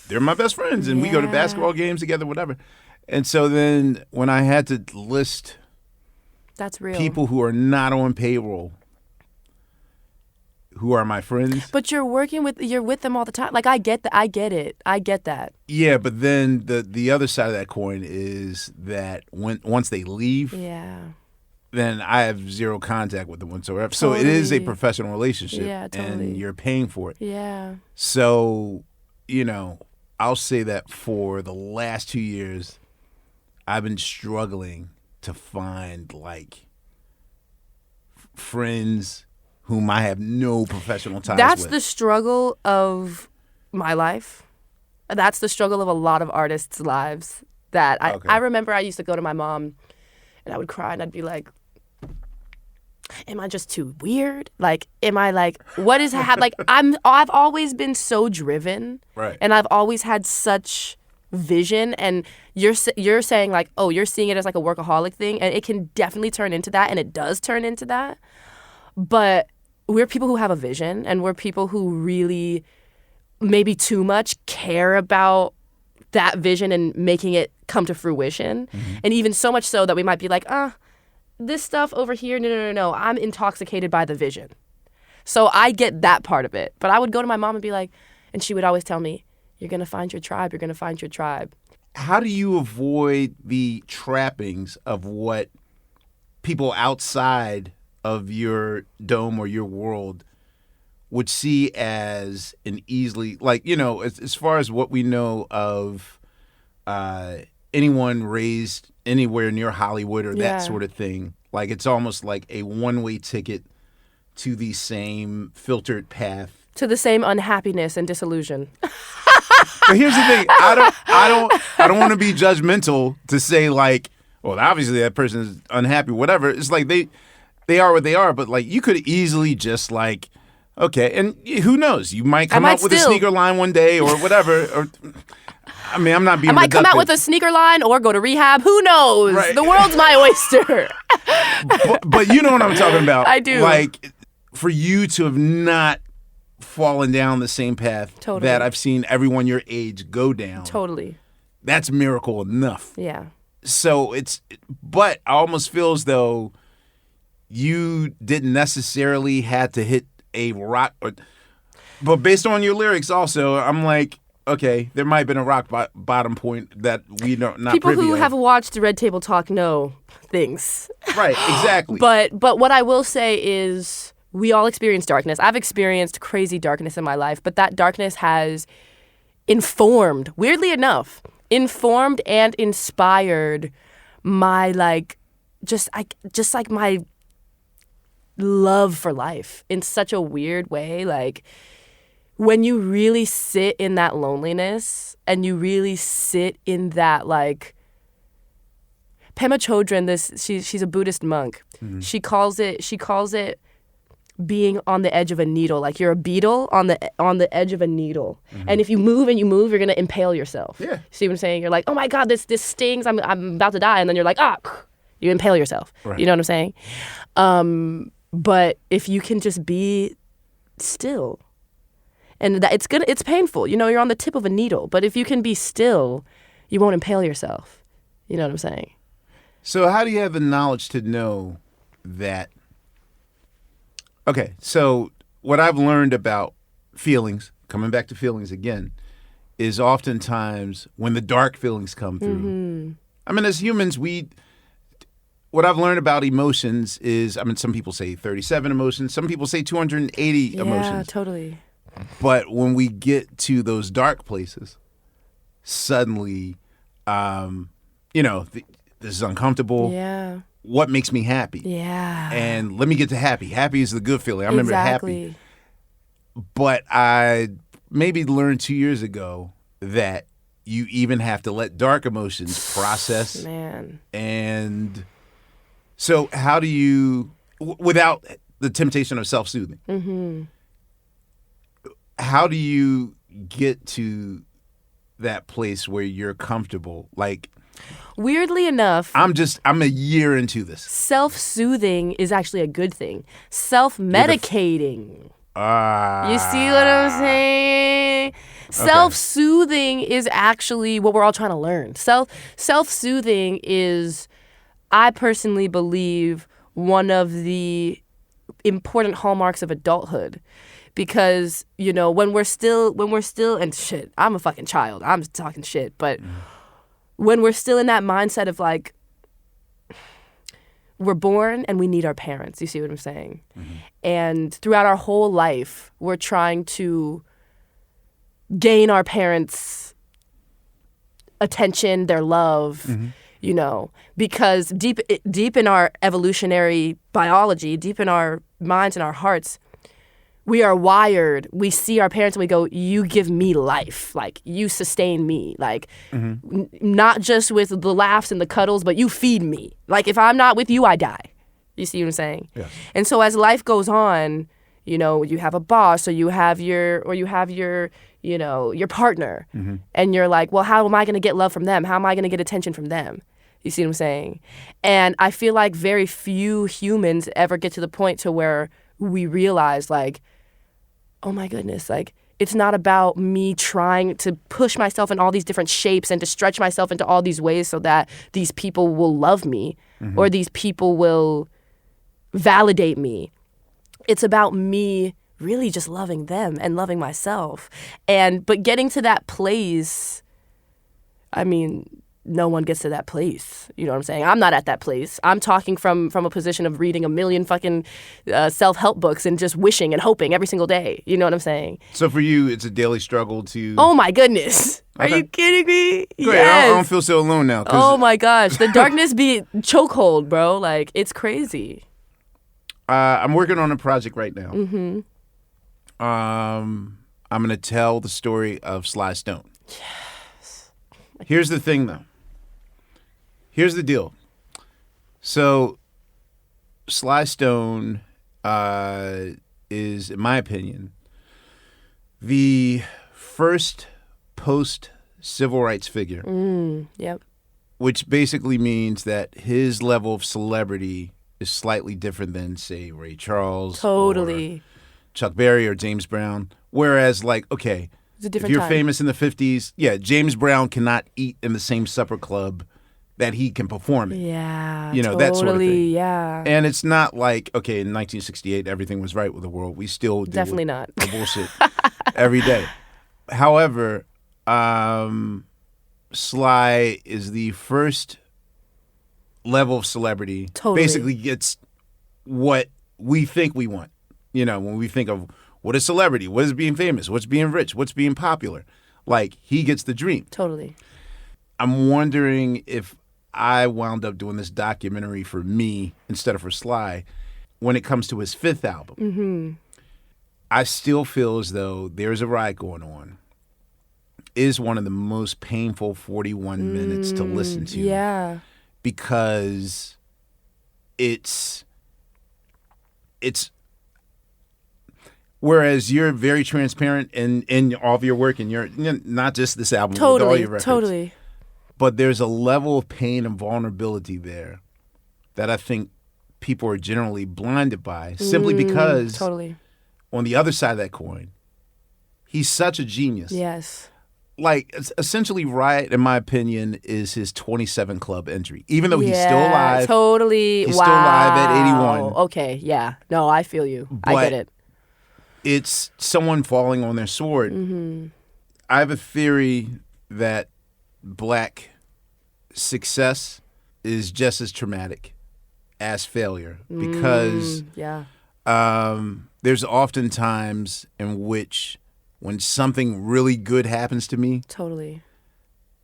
Speaker 1: they're my best friends, and we go to basketball games together, whatever. And so then when I had to list
Speaker 2: that's real
Speaker 1: people who are not on payroll, who are my friends.
Speaker 2: But you're with them all the time. Like, I get that. I get that.
Speaker 1: Yeah, but then the other side of that coin is that once they leave, then I have zero contact with them whatsoever. So it
Speaker 2: Totally.
Speaker 1: is a professional relationship,
Speaker 2: Yeah, totally.
Speaker 1: and you're paying for it.
Speaker 2: Yeah.
Speaker 1: So, I'll say that for the last 2 years, I've been struggling to find friends whom I have no professional ties
Speaker 2: That's
Speaker 1: with.
Speaker 2: the struggle of my life. That's the struggle of a lot of artists' lives. That I remember I used to go to my mom and I would cry and I'd be like, am I just too weird? Am I what is happening? I've always been so driven.
Speaker 1: Right.
Speaker 2: And I've always had such vision, and you're saying oh, you're seeing it as a workaholic thing, and it can definitely turn into that, and it does turn into that. But we're people who have a vision, and we're people who really, maybe too much, care about that vision and making it come to fruition. Mm-hmm. And even so much so that we might be this stuff over here, no, I'm intoxicated by the vision. So I get that part of it. But I would go to my mom and be and she would always tell me, you're going to find your tribe, you're going to find your tribe.
Speaker 1: How do you avoid the trappings of what people outside of your dome or your world would see as an easily, as far as what we know of anyone raised anywhere near Hollywood or that sort of thing, it's almost like a one-way ticket to the same filtered path.
Speaker 2: To the same unhappiness and disillusion.
Speaker 1: But here's the thing: I don't want to be judgmental to say well, obviously that person is unhappy, whatever. It's they are what they are, but you could easily just okay, and who knows? You might come out with a sneaker line one day or whatever. Or I'm not being.
Speaker 2: I might come out with a sneaker line or go to rehab. Who knows? Right. The world's my oyster.
Speaker 1: but you know what I'm talking about.
Speaker 2: I do.
Speaker 1: For you to have not fallen down the same path that I've seen everyone your age go down.
Speaker 2: Totally.
Speaker 1: That's miracle enough.
Speaker 2: Yeah.
Speaker 1: So but I almost feel as though you didn't necessarily have to hit a rock, but based on your lyrics also, I'm okay, there might have been a rock bottom point that we don't not
Speaker 2: people
Speaker 1: privy
Speaker 2: who
Speaker 1: of.
Speaker 2: have watched Red Table Talk know things.
Speaker 1: Right, exactly.
Speaker 2: But what I will say is we all experience darkness. I've experienced crazy darkness in my life, but that darkness has weirdly enough, informed and inspired my my love for life in such a weird way. When you really sit in that loneliness and you really sit in that Pema Chodron, she's a Buddhist monk. Mm-hmm. She calls it being on the edge of a needle. You're a beetle on the edge of a needle. Mm-hmm. And if you move, you're gonna impale yourself.
Speaker 1: Yeah.
Speaker 2: See what I'm saying? You're oh my God, this stings, I'm about to die, and then you're you impale yourself. Right. You know what I'm saying? But if you can just be still, and it's painful. You're on the tip of a needle, but if you can be still, you won't impale yourself. You know what I'm saying?
Speaker 1: So how do you have the knowledge to know that? Okay, so what I've learned about feelings, coming back to feelings again, is oftentimes when the dark feelings come through. Mm-hmm. As humans, what I've learned about emotions is, some people say 37 emotions, some people say 280 emotions.
Speaker 2: Yeah, totally.
Speaker 1: But when we get to those dark places, suddenly, this is uncomfortable.
Speaker 2: Yeah.
Speaker 1: What makes me happy?
Speaker 2: Yeah.
Speaker 1: And let me get to happy. Happy is the good feeling. I remember happy. But I maybe learned 2 years ago that you even have to let dark emotions process.
Speaker 2: Man.
Speaker 1: And so how do you, without the temptation of self-soothing, mm-hmm. how do you get to that place where you're comfortable?
Speaker 2: Weirdly enough,
Speaker 1: I'm a year into this.
Speaker 2: Self-soothing is actually a good thing. Self-medicating. You see what I'm saying? Okay. Self-soothing is actually what we're all trying to learn. Self-soothing is, I personally believe, one of the important hallmarks of adulthood. Because, when we're still, and shit, I'm a fucking child. I'm talking shit. But when we're still in that mindset of we're born and we need our parents. You see what I'm saying? And throughout our whole life, we're trying to gain our parents' attention, their love, you know, because deep in our evolutionary biology, deep in our minds and our hearts, we are wired. We see our parents and we go, you give me life. Like, you sustain me. Like, not just with the laughs and the cuddles, but you feed me. Like, if I'm not with you, I die. You see what I'm saying?
Speaker 1: Yes.
Speaker 2: And so as life goes on, you know, you have a boss or you have your you know, your partner. And you're like, well, how am I going to get love from them? How am I going to get attention from them? You see what I'm saying? And I feel like very few humans ever get to the point to where we realize, like, oh my goodness, like, it's not about me trying to push myself in all these different shapes and to stretch myself into all these ways so that these people will love me or these people will validate me. It's about me really just loving them and loving myself. But getting to that place, I mean, no one gets to that place. You know what I'm saying? I'm not at that place. I'm talking from a position of reading a million fucking self-help books and just wishing and hoping every single day. You know what I'm saying?
Speaker 1: So for you, it's a daily struggle to...
Speaker 2: Oh my goodness. Are you kidding me?
Speaker 1: Great.
Speaker 2: Yes.
Speaker 1: I don't feel so alone now.
Speaker 2: Oh my gosh. The darkness be chokehold, bro. Like, it's crazy.
Speaker 1: I'm working on a project right now. I'm going to tell the story of Sly Stone.
Speaker 2: Yes.
Speaker 1: Here's the thing, though. Here's the deal. So, Sly Stone is, in my opinion, the first post-civil rights figure.
Speaker 2: Yep.
Speaker 1: Which basically means that his level of celebrity is slightly different than, say, Ray Charles.
Speaker 2: Totally.
Speaker 1: Or Chuck Berry or James Brown. Whereas, like, okay,
Speaker 2: It's a different
Speaker 1: if you're
Speaker 2: time.
Speaker 1: famous in the 50s, yeah, James Brown cannot eat in the same supper club that he can perform in.
Speaker 2: Yeah,
Speaker 1: You know,
Speaker 2: totally,
Speaker 1: that sort of thing.
Speaker 2: Yeah.
Speaker 1: And it's not like, okay, in 1968, everything was right with the world. We still deal
Speaker 2: Definitely
Speaker 1: with
Speaker 2: not.
Speaker 1: the bullshit every day. However, Sly is the first level of celebrity.
Speaker 2: Totally.
Speaker 1: Basically gets what we think we want. You know, when we think of what is celebrity, what is being famous, what's being rich, what's being popular. Like, he gets the dream.
Speaker 2: Totally.
Speaker 1: I'm wondering if I wound up doing this documentary for me instead of for Sly when it comes to his fifth album. I still feel as though There's a Riot Going On is one of the most painful 41 minutes to listen to.
Speaker 2: Yeah.
Speaker 1: Because it's whereas you're very transparent in all of your work and you're not just this album, with all your records.
Speaker 2: Totally.
Speaker 1: But there's a level of pain and vulnerability there that I think people are generally blinded by simply because
Speaker 2: Totally.
Speaker 1: on the other side of that coin, he's such a genius.
Speaker 2: Yes.
Speaker 1: Like, essentially, Riot, in my opinion, is his 27 Club entry. Even though he's
Speaker 2: Yeah,
Speaker 1: still alive.
Speaker 2: Totally.
Speaker 1: He's
Speaker 2: wow.
Speaker 1: still alive at 81.
Speaker 2: Okay, yeah. No, I feel you. I get it.
Speaker 1: It's someone falling on their sword. I have a theory that Black success is just as traumatic as failure because
Speaker 2: Yeah.
Speaker 1: there's often times in which when something really good happens to me,
Speaker 2: Totally.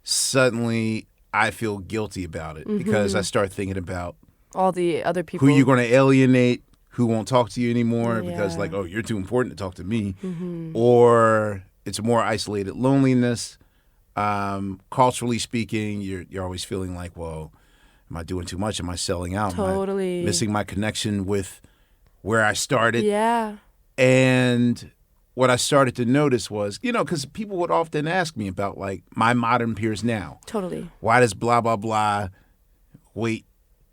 Speaker 1: suddenly I feel guilty about it because I start thinking about
Speaker 2: All the other people.
Speaker 1: who you're going to alienate, who won't talk to you anymore because,
Speaker 2: Yeah.
Speaker 1: like, oh, you're too important to talk to me. Or it's a more isolated loneliness. Culturally speaking, you're always feeling like, well, am I doing too much? Am I selling out?
Speaker 2: Totally.
Speaker 1: Am I missing my connection with where I started?
Speaker 2: Yeah.
Speaker 1: And what I started to notice was, you know, because people would often ask me about, like, my modern peers now.
Speaker 2: Totally.
Speaker 1: Why does blah, blah, blah wait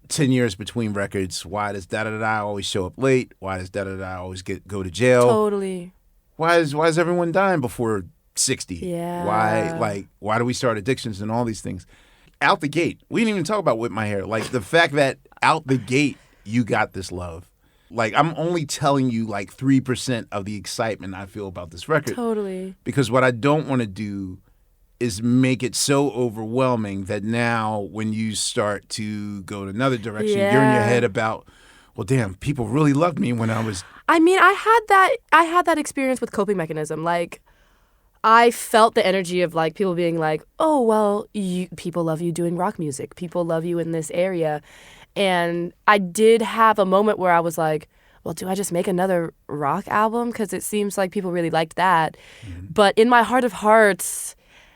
Speaker 1: 10 years between records? Why does da-da-da-da always show up late? Why does da-da-da always go to jail?
Speaker 2: Totally.
Speaker 1: Why is everyone dying before 60?
Speaker 2: Yeah.
Speaker 1: Why do we start addictions and all these things? Out the gate, we didn't even talk about Whip My Hair. Like, the fact that out the gate you got this love. Like, I'm only telling you like 3% of the excitement I feel about this record.
Speaker 2: Totally.
Speaker 1: Because what I don't want to do is make it so overwhelming that now when you start to go in another direction, you're in your head about, well, damn, people really loved me when I was.
Speaker 2: I mean, I had that experience with coping mechanism. Like, I felt the energy of like people being like, oh, well, people love you doing rock music. People love you in this area. And I did have a moment where I was like, well, do I just make another rock album? Because it seems like people really liked that. Mm-hmm. But in my heart of hearts,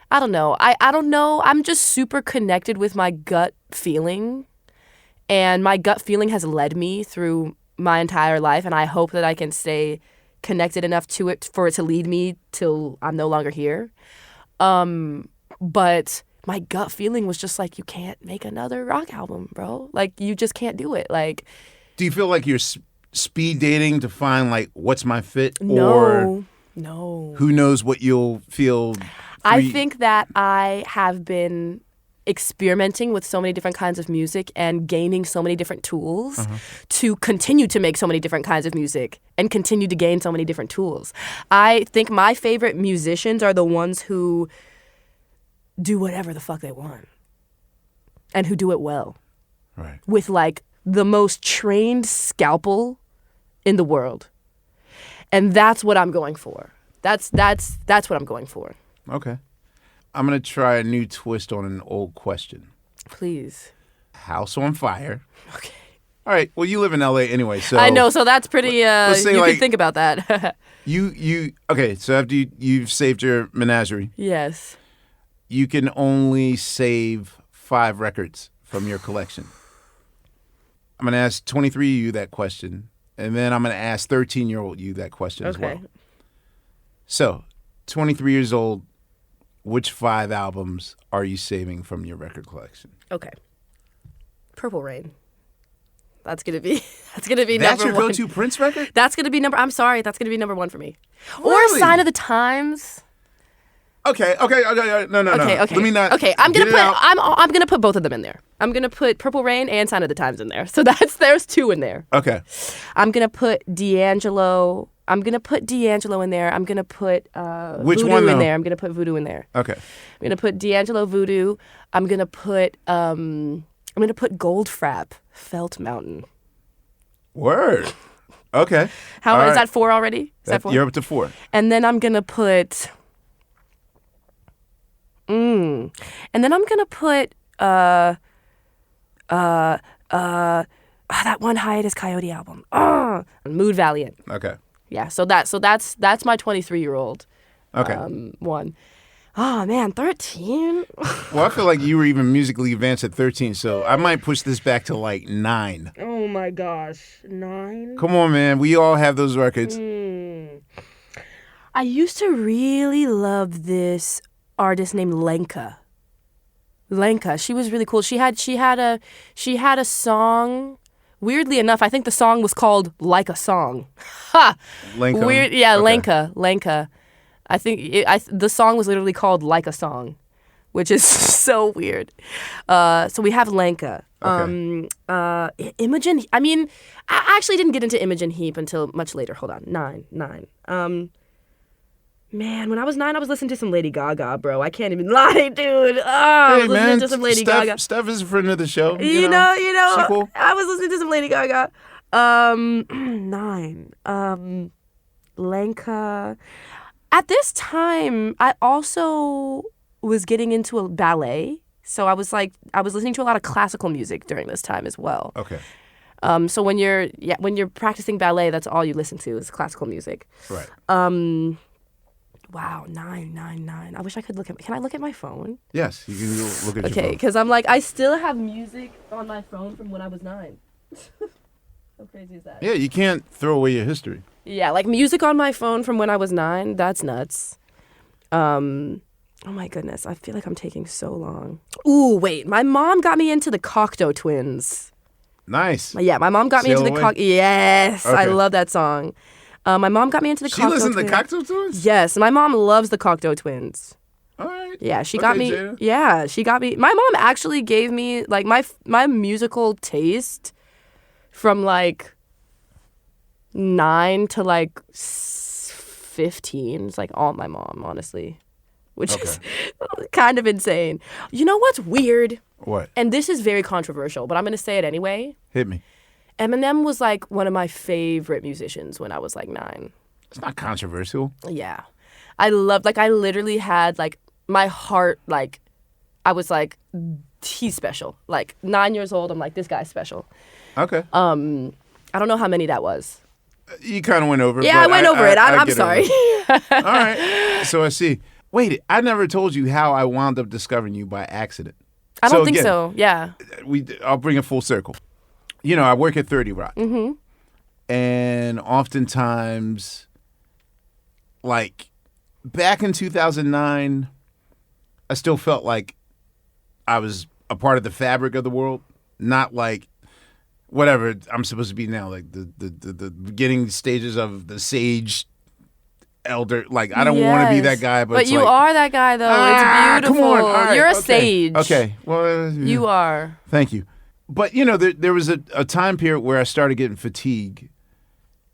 Speaker 2: I don't know. I don't know. I'm just super connected with my gut feeling. And my gut feeling has led me through my entire life. And I hope that I can stay connected enough to it for it to lead me till I'm no longer here. But my gut feeling was just like, you can't make another rock album, bro. Like, you just can't do it. Like,
Speaker 1: do you feel like you're speed dating to find like what's my fit?
Speaker 2: No.
Speaker 1: Who knows what you'll feel?
Speaker 2: I think that I have been experimenting with so many different kinds of music and gaining so many different tools to continue to make so many different kinds of music and continue to gain so many different tools. I think my favorite musicians are the ones who do whatever the fuck they want and who do it well.
Speaker 1: Right.
Speaker 2: With like the most trained scalpel in the world. And that's what I'm going for. That's what I'm going for.
Speaker 1: Okay. I'm going to try a new twist on an old question.
Speaker 2: Please.
Speaker 1: House on fire.
Speaker 2: Okay.
Speaker 1: All right. Well, you live in LA anyway, so
Speaker 2: I know, so that's pretty
Speaker 1: let's say,
Speaker 2: you
Speaker 1: like,
Speaker 2: can think about that.
Speaker 1: you okay, so after you've saved your menagerie.
Speaker 2: Yes.
Speaker 1: You can only save 5 records from your collection. I'm going to ask 23 you that question, and then I'm going to ask 13-year-old you that question as well. So, 23 years old, which 5 albums are you saving from your record collection?
Speaker 2: Okay. Purple Rain. That's gonna be number 1.
Speaker 1: That's your go-to Prince record?
Speaker 2: That's gonna be I'm sorry, that's gonna be number 1 for me.
Speaker 1: Really?
Speaker 2: Or Sign of the Times.
Speaker 1: Okay. No.
Speaker 2: Okay.
Speaker 1: Let me not.
Speaker 2: Okay, I'm gonna put both of them in there. I'm gonna put Purple Rain and Sign of the Times in there. So there's 2 in there.
Speaker 1: Okay.
Speaker 2: I'm gonna put D'Angelo. I'm gonna put D'Angelo in there. I'm gonna put
Speaker 1: Which
Speaker 2: Voodoo
Speaker 1: one,
Speaker 2: in
Speaker 1: though?
Speaker 2: there. I'm gonna put Voodoo in there.
Speaker 1: Okay.
Speaker 2: I'm gonna put D'Angelo, Voodoo. I'm gonna put Goldfrapp, Felt Mountain.
Speaker 1: Word. Okay.
Speaker 2: How
Speaker 1: All
Speaker 2: is
Speaker 1: right.
Speaker 2: that 4 already? Is that 4?
Speaker 1: You're up to 4.
Speaker 2: And then I'm gonna put. And then I'm gonna put that one Hiatus Coyote album. Mood Valiant.
Speaker 1: Okay.
Speaker 2: Yeah, so that's my 23-year-old
Speaker 1: Okay.
Speaker 2: one. Oh man, 13?
Speaker 1: Well, I feel like you were even musically advanced at 13, so I might push this back to like 9.
Speaker 2: Oh my gosh, 9?
Speaker 1: Come on, man. We all have those records.
Speaker 2: I used to really love this artist named Lenka. She was really cool. She had a song. Weirdly enough, I think the song was called Like a Song. Ha!
Speaker 1: Lenka.
Speaker 2: Weird, yeah,
Speaker 1: Okay.
Speaker 2: Lenka. I think the song was literally called Like a Song, which is so weird. So we have Lenka.
Speaker 1: Okay.
Speaker 2: Imogen. I mean, I actually didn't get into Imogen Heap until much later. Hold on, 9. Man, when I was 9, I was listening to some Lady Gaga, bro. I can't even lie, dude. I was listening to some Lady Gaga.
Speaker 1: Steph is a friend of the show.
Speaker 2: You know.
Speaker 1: She cool?
Speaker 2: I was listening to some Lady Gaga. 9. Lenka. At this time, I also was getting into a ballet. So I was listening to a lot of classical music during this time as well.
Speaker 1: Okay.
Speaker 2: So when you're practicing ballet, that's all you listen to is classical music.
Speaker 1: Right.
Speaker 2: Wow, 9. I wish I could can I look at my phone?
Speaker 1: Yes, you can look at your phone.
Speaker 2: Okay, because I'm like, I still have music on my phone from when I was 9. How crazy is that?
Speaker 1: Yeah, you can't throw away your history.
Speaker 2: Yeah, like music on my phone from when I was 9, that's nuts. Oh my goodness, I feel like I'm taking so long. Ooh, wait, my mom got me into the Cocteau Twins.
Speaker 1: Nice.
Speaker 2: Yeah, my mom got me into the Cocteau. Yes, okay. I love that song. My mom got me into the Cocteau Twins.
Speaker 1: She listens to the Cocteau Twins?
Speaker 2: Yes, my mom loves the Cocteau Twins.
Speaker 1: All right.
Speaker 2: Yeah, she got me. Jada. Yeah, she got me. My mom actually gave me like my musical taste from like 9 to like 15. It's like all my mom, honestly. which
Speaker 1: Okay.
Speaker 2: is kind of insane. You know what's weird?
Speaker 1: What?
Speaker 2: And this is very controversial, but I'm going to say it anyway.
Speaker 1: Hit me.
Speaker 2: Eminem was like one of my favorite musicians when I was like 9.
Speaker 1: It's not controversial.
Speaker 2: Yeah. I literally had like my heart, like, I was like, he's special. Like 9 years old, I'm like, this guy's special.
Speaker 1: Okay.
Speaker 2: I don't know how many that was.
Speaker 1: You kind of went over it.
Speaker 2: Yeah, I went over it. I'm
Speaker 1: get
Speaker 2: sorry.
Speaker 1: All right. So I see. Wait, I never told you how I wound up discovering you by accident.
Speaker 2: I don't think
Speaker 1: again,
Speaker 2: so. Yeah.
Speaker 1: I'll bring it full circle. You know, I work at 30 Rock.
Speaker 2: Mm-hmm.
Speaker 1: And oftentimes, like, back in 2009, I still felt like I was a part of the fabric of the world, not like whatever I'm supposed to be now, like the beginning stages of the sage elder. Like, I don't want to be that guy, but it's
Speaker 2: you
Speaker 1: like,
Speaker 2: are that guy, though. It's beautiful.
Speaker 1: Come on. All right,
Speaker 2: You're a
Speaker 1: okay.
Speaker 2: sage.
Speaker 1: Okay. Well,
Speaker 2: You are.
Speaker 1: Thank you. But, you know, there was a time period where I started getting fatigue,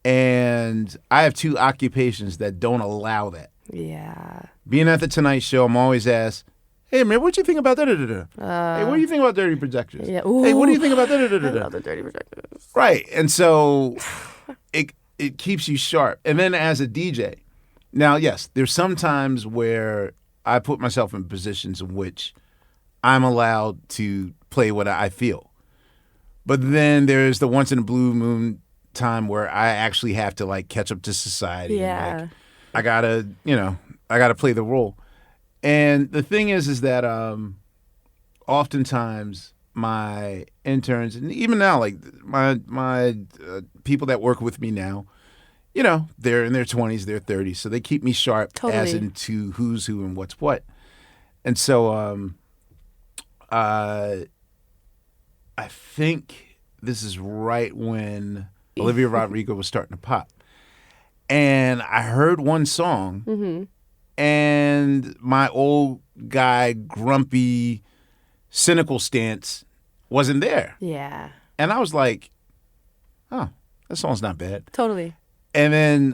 Speaker 1: and I have 2 occupations that don't allow that.
Speaker 2: Yeah.
Speaker 1: Being at the Tonight Show, I'm always asked, hey, man, what do you think about da-da-da-da? Hey, what do you think about dirty projectors?
Speaker 2: Yeah.
Speaker 1: Hey, what do you
Speaker 2: Ooh.
Speaker 1: think about
Speaker 2: I
Speaker 1: da-da-da-da?
Speaker 2: love the dirty projectors.
Speaker 1: Right. And so it keeps you sharp. And then as a DJ, now, yes, there's some times where I put myself in positions in which I'm allowed to play what I feel. But then there's the once in a blue moon time where I actually have to, like, catch up to society.
Speaker 2: Yeah.
Speaker 1: And, like, I gotta play the role. And the thing is that oftentimes my interns, and even now, like my people that work with me now, you know, they're in their 20s, their 30s, so they keep me sharp as into who's who and what's what. And so I think this is right when Olivia Rodrigo was starting to pop. And I heard one song,
Speaker 2: Mm-hmm.
Speaker 1: and my old guy, grumpy, cynical stance wasn't there.
Speaker 2: Yeah.
Speaker 1: And I was like, oh, that song's not bad.
Speaker 2: Totally.
Speaker 1: And then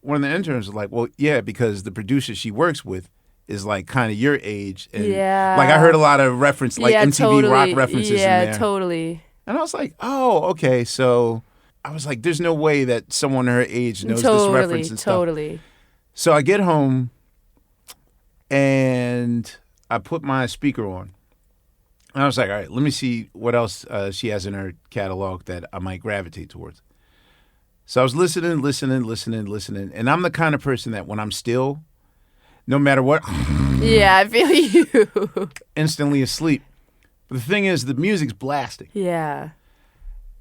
Speaker 1: one of the interns was like, well, yeah, because the producer she works with is like kind of your age. And
Speaker 2: Yeah.
Speaker 1: like I heard a lot of reference, like
Speaker 2: yeah,
Speaker 1: MTV
Speaker 2: totally.
Speaker 1: rock references in there.
Speaker 2: Yeah, totally.
Speaker 1: And I was like, oh, okay. So I was like, there's no way that someone her age knows this reference and stuff.
Speaker 2: Totally.
Speaker 1: So I get home and I put my speaker on. And I was like, all right, let me see what else she has in her catalog that I might gravitate towards. So I was listening. And I'm the kind of person that when I'm still, no matter what,
Speaker 2: Yeah, I feel you.
Speaker 1: instantly asleep. But the thing is, the music's blasting.
Speaker 2: Yeah.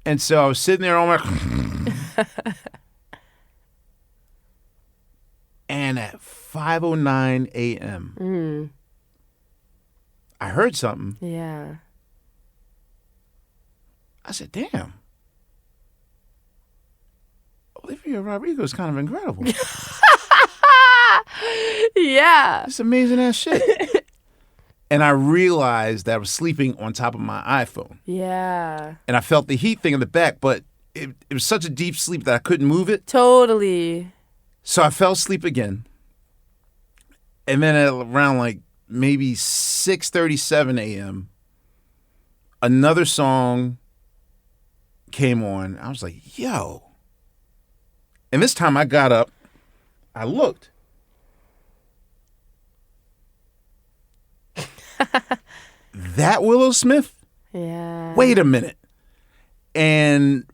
Speaker 1: And so I was sitting there on my... And at 5:09 a.m., I heard something.
Speaker 2: Yeah.
Speaker 1: I said, damn. Olivia Rodrigo is kind of incredible.
Speaker 2: Yeah.
Speaker 1: It's amazing ass shit. And I realized that I was sleeping on top of my iPhone.
Speaker 2: Yeah.
Speaker 1: And I felt the heat thing in the back, but it was such a deep sleep that I couldn't move it.
Speaker 2: Totally.
Speaker 1: So I fell asleep again. And then at around like maybe 6:37 a.m., another song came on. I was like, yo. And this time I got up, I looked. That Willow Smith?
Speaker 2: Yeah.
Speaker 1: Wait a minute. And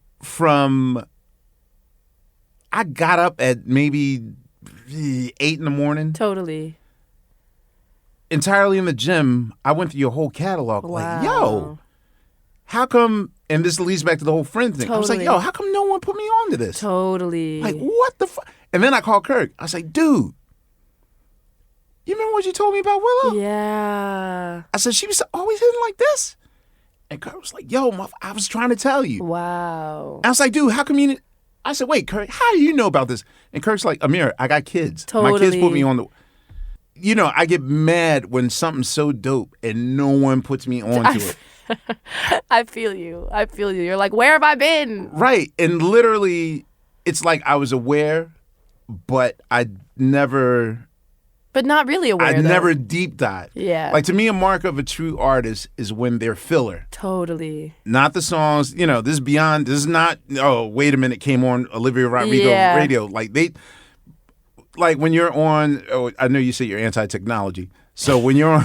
Speaker 1: I got up at maybe 8 in the morning.
Speaker 2: Totally.
Speaker 1: Entirely in the gym. I went through your whole catalog.
Speaker 2: Wow.
Speaker 1: Like, yo, how come, and this leads back to the whole friend thing. I was like,
Speaker 2: Totally.
Speaker 1: yo, how come no one put me on to this?
Speaker 2: Totally.
Speaker 1: Like, what the fuck? And then I called Kirk. I was like, dude, you remember what you told me about Willow?
Speaker 2: Yeah.
Speaker 1: I said, she was always hitting like this. And Kirk was like, yo, I was trying to tell you.
Speaker 2: Wow.
Speaker 1: I was like, dude, how come you... I said, wait, Kirk, how do you know about this? And Kirk's like, Ahmir, I got kids. My kids
Speaker 2: Totally.
Speaker 1: put me on the... You know, I get mad when something's so dope and no one puts me onto it.
Speaker 2: I feel you. I feel you. You're like, where have I been?
Speaker 1: Right. And literally, it's like I was aware, but I never
Speaker 2: But not really aware,
Speaker 1: I
Speaker 2: though.
Speaker 1: never deep dive.
Speaker 2: Yeah.
Speaker 1: Like, to me, a mark of a true artist is when they're filler.
Speaker 2: Totally.
Speaker 1: Not the songs, this is beyond, this is not, oh, wait a minute, came on Olivia Rodrigo radio. Like when you're on, I know you say you're anti-technology. So when you're on,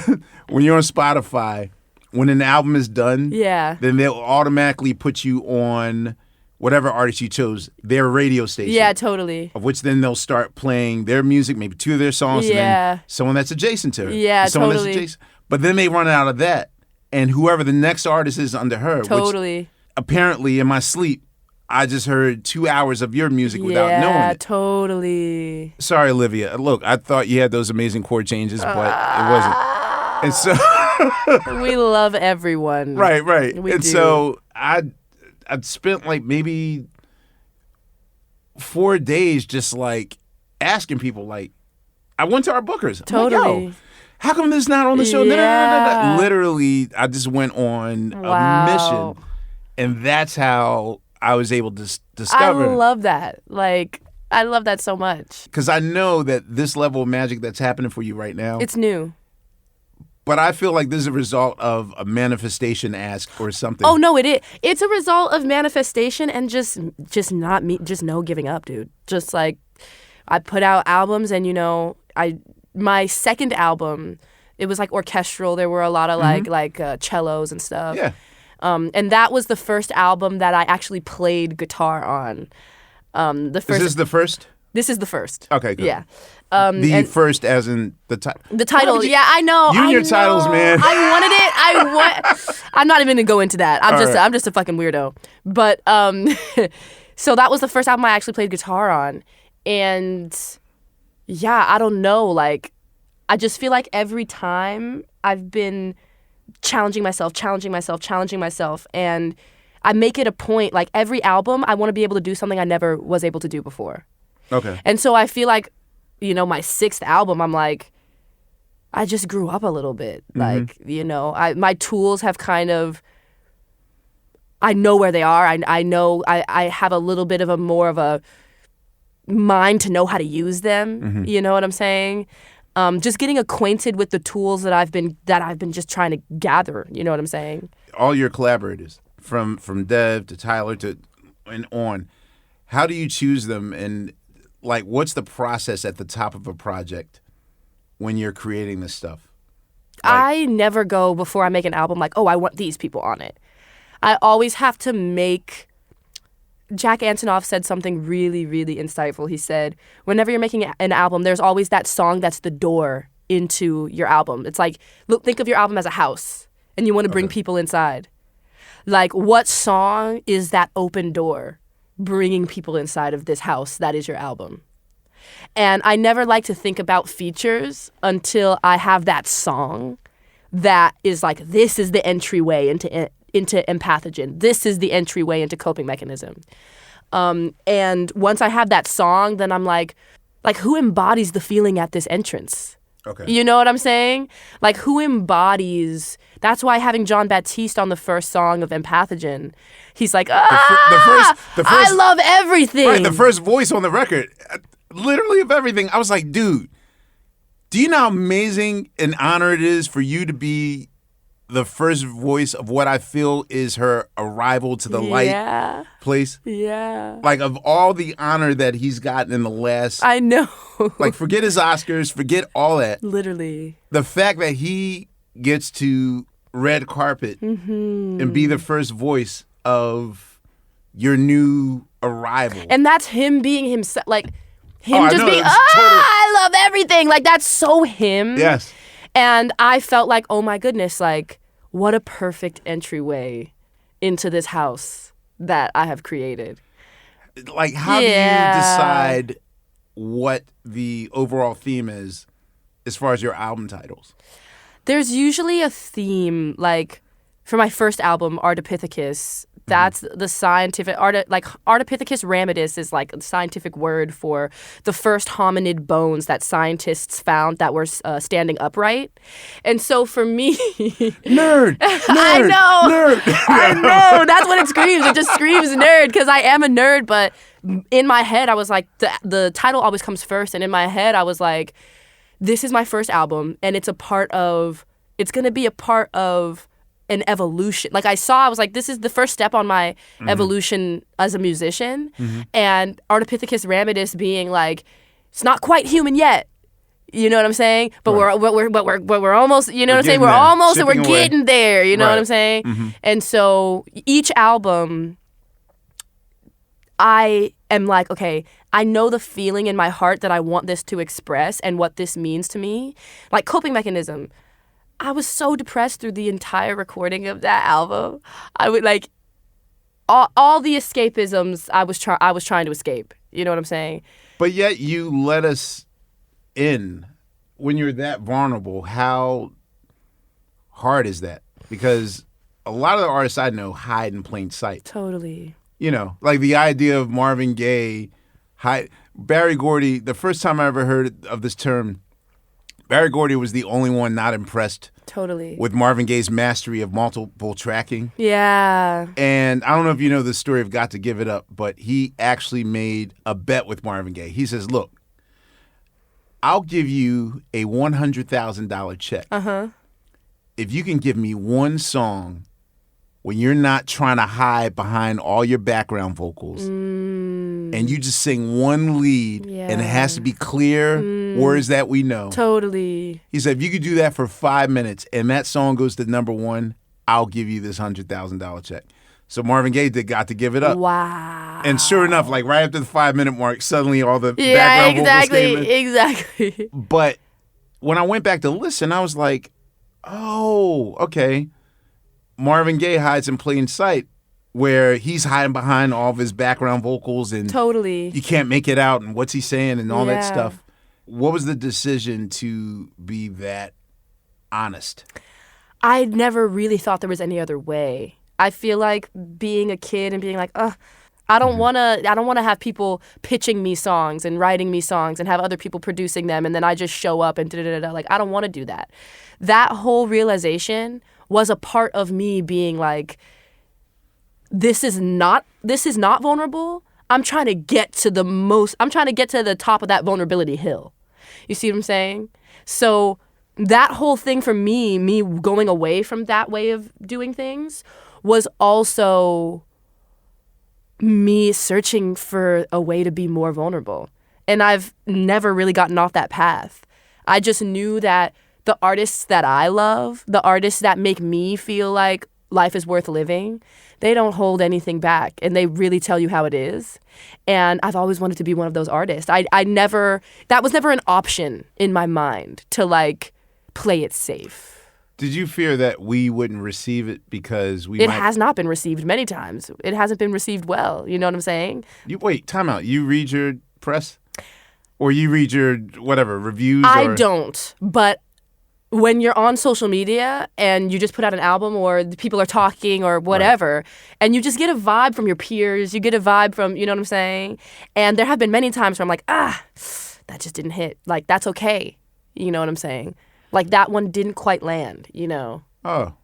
Speaker 1: Spotify, when an album is done, then they'll automatically put you on whatever artist you chose, their radio station.
Speaker 2: Yeah, totally.
Speaker 1: Of which then they'll start playing their music, maybe 2 of their songs, and then someone that's adjacent to her.
Speaker 2: Yeah, totally.
Speaker 1: That's but then they run out of that, and whoever the next artist is under her.
Speaker 2: Totally.
Speaker 1: Which apparently, in my sleep, I just heard 2 hours of your music without knowing it.
Speaker 2: Yeah, totally.
Speaker 1: Sorry, Olivia. Look, I thought you had those amazing chord changes, but it wasn't. And so
Speaker 2: we love everyone.
Speaker 1: Right.
Speaker 2: We
Speaker 1: and
Speaker 2: do.
Speaker 1: So I'd spent like maybe 4 days just like asking people, like, I went to our bookers.
Speaker 2: Totally.
Speaker 1: I'm like, yo, how come this is not on the show?
Speaker 2: Yeah.
Speaker 1: Literally, I just went on a mission. And that's how I was able to discover.
Speaker 2: I love that. Like, I love that so much.
Speaker 1: Because I know that this level of magic that's happening for you right now.
Speaker 2: It's new.
Speaker 1: But I feel like this is a result of a manifestation ask or something.
Speaker 2: Oh no, it is. It's a result of manifestation and just not me. Just no giving up, dude. Just like I put out albums, and my second album, it was like orchestral. There were a lot of like cellos and stuff.
Speaker 1: Yeah.
Speaker 2: And that was the first album that I actually played guitar on.
Speaker 1: Is this the first?
Speaker 2: This is the first.
Speaker 1: Okay, good.
Speaker 2: Yeah.
Speaker 1: First as in the title.
Speaker 2: The title, yeah, I know.
Speaker 1: You and your titles, man.
Speaker 2: I wanted it. I'm not even gonna go into that. I'm just a fucking weirdo. But so that was the first album I actually played guitar on, and yeah, I don't know. Like, I just feel like every time I've been challenging myself, and I make it a point. Like every album, I want to be able to do something I never was able to do before.
Speaker 1: Okay.
Speaker 2: And so I feel like, my sixth album, I'm like, I just grew up a little bit. Like, my tools have kind of, I know where they are. I know I have a little bit of a more of a mind to know how to use them. Mm-hmm. You know what I'm saying? Just getting acquainted with the tools that I've been just trying to gather. You know what I'm saying?
Speaker 1: All your collaborators, from Dev to Tyler and on, how do you choose them, and like what's the process at the top of a project when you're creating this stuff? Like,
Speaker 2: I never go before I make an album like, oh, I want these people on it. I always have to make. Jack Antonoff said something really, really insightful. He said, whenever you're making an album, there's always that song that's the door into your album. It's like, think of your album as a house, and you want to bring people inside. Like, what song is that open door bringing people inside of this house that is your album? And I never like to think about features until I have that song that is like, this is the entryway into empathogen. This is the entryway into coping mechanism. And once I have that song, then I'm like who embodies the feeling at this entrance?
Speaker 1: Okay.
Speaker 2: You know what I'm saying? Like, who embodies... That's why having John Baptiste on the first song of Empathogen, he's like, the first, I love everything.
Speaker 1: Right, the first voice on the record, literally of everything. I was like, dude, do you know how amazing an honor it is for you to be the first voice of what I feel is her arrival to the light place?
Speaker 2: Yeah.
Speaker 1: Like, of all the honor that he's gotten in the last...
Speaker 2: I know.
Speaker 1: Like, forget his Oscars, forget all that.
Speaker 2: Literally.
Speaker 1: The fact that he gets to red carpet and be the first voice of your new arrival.
Speaker 2: And that's him being himself. Like, him being, I love everything. Like, that's so him.
Speaker 1: Yes.
Speaker 2: And I felt like, oh my goodness, like, what a perfect entryway into this house that I have created.
Speaker 1: Like, how do you decide what the overall theme is as far as your album titles?
Speaker 2: There's usually a theme, like, for my first album, Ardipithecus, that's the scientific, Ardipithecus ramidus is like a scientific word for the first hominid bones that scientists found that were standing upright. And so for me...
Speaker 1: Nerd!
Speaker 2: I know!
Speaker 1: Nerd!
Speaker 2: I know! That's what it screams. It just screams nerd, because I am a nerd, but in my head, I was like, the title always comes first, and in my head, I was like, this is my first album, and it's going to be a part of an evolution. Like I was like, this is the first step on my evolution as a musician. And Ardipithecus ramidus being like, it's not quite human yet. You know what I'm saying? But we're almost, you know what I'm saying? We're almost, and we're getting there. You know what I'm saying? And so each album, I am like, okay, I know the feeling in my heart that I want this to express and what this means to me. Like coping mechanism. I was so depressed through the entire recording of that album. I would like all the escapisms I was trying to escape. You know what I'm saying?
Speaker 1: But yet you let us in when you're that vulnerable. How hard is that? Because a lot of the artists I know hide in plain sight.
Speaker 2: Totally.
Speaker 1: You know, like the idea of Marvin Gaye, Barry Gordy. The first time I ever heard of this term, Barry Gordy was the only one not impressed with Marvin Gaye's mastery of multiple tracking.
Speaker 2: Yeah.
Speaker 1: And I don't know if you know the story of Got to Give It Up, but he actually made a bet with Marvin Gaye. He says, look, I'll give you a $100,000 check if you can give me one song when you're not trying to hide behind all your background vocals and you just sing one lead and it has to be clear words that we know.
Speaker 2: Totally.
Speaker 1: He said, if you could do that for 5 minutes and that song goes to number one, I'll give you this $100,000 check. So Marvin Gaye Got to Give It Up.
Speaker 2: Wow.
Speaker 1: And sure enough, like right after the 5 minute mark, suddenly all the background vocals came in.
Speaker 2: Exactly.
Speaker 1: But when I went back to listen, I was like, oh, okay. Marvin Gaye hides in plain sight where he's hiding behind all of his background vocals and you can't make it out and what's he saying and all that stuff. What was the decision to be that honest?
Speaker 2: I never really thought there was any other way. I feel like being a kid and being like, I don't want to have people pitching me songs and writing me songs and have other people producing them and then I just show up and da-da-da-da. Like, I don't want to do that. That whole realization was a part of me being like, this is not vulnerable. I'm trying to get to the top of that vulnerability hill. You see what I'm saying? So that whole thing for me going away from that way of doing things was also me searching for a way to be more vulnerable. And I've never really gotten off that path. I just knew that the artists that I love, the artists that make me feel like life is worth living, they don't hold anything back and they really tell you how it is. And I've always wanted to be one of those artists. That was never an option in my mind to like play it safe.
Speaker 1: Did you fear that we wouldn't receive it because
Speaker 2: It has not been received many times. It hasn't been received well. You know what I'm saying?
Speaker 1: Wait, time out. You read your press? Or you read your, whatever, reviews?
Speaker 2: I don't, but when you're on social media and you just put out an album or people are talking or whatever, and you just get a vibe from your peers, you get a vibe from, you know what I'm saying? And there have been many times where I'm like, that just didn't hit. Like, that's okay. You know what I'm saying? Like, that one didn't quite land, you know?
Speaker 1: Oh,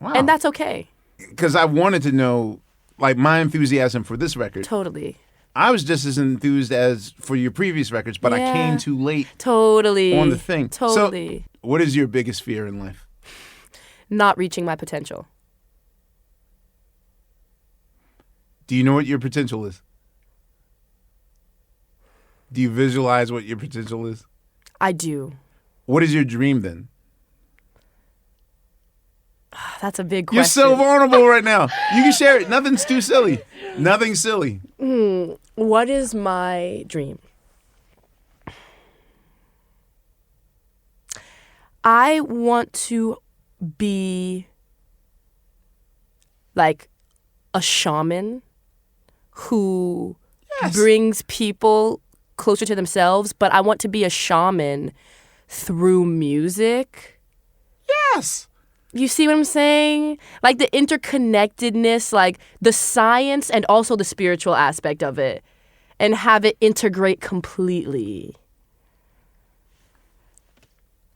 Speaker 1: wow.
Speaker 2: And that's okay.
Speaker 1: Because I wanted to know, like, my enthusiasm for this record.
Speaker 2: Totally.
Speaker 1: I was just as enthused as for your previous records, but I came too late.
Speaker 2: Totally.
Speaker 1: On the thing.
Speaker 2: Totally.
Speaker 1: So, what is your biggest fear in life?
Speaker 2: Not reaching my potential.
Speaker 1: Do you know what your potential is? Do you visualize what your potential is?
Speaker 2: I do.
Speaker 1: What is your dream then?
Speaker 2: That's a big question.
Speaker 1: You're so vulnerable right now. You can share it. Nothing's too silly. Nothing's silly.
Speaker 2: What is my dream? I want to be like a shaman who brings people closer to themselves, but I want to be a shaman through music.
Speaker 1: Yes.
Speaker 2: You see what I'm saying? Like the interconnectedness, like the science and also the spiritual aspect of it, and have it integrate completely.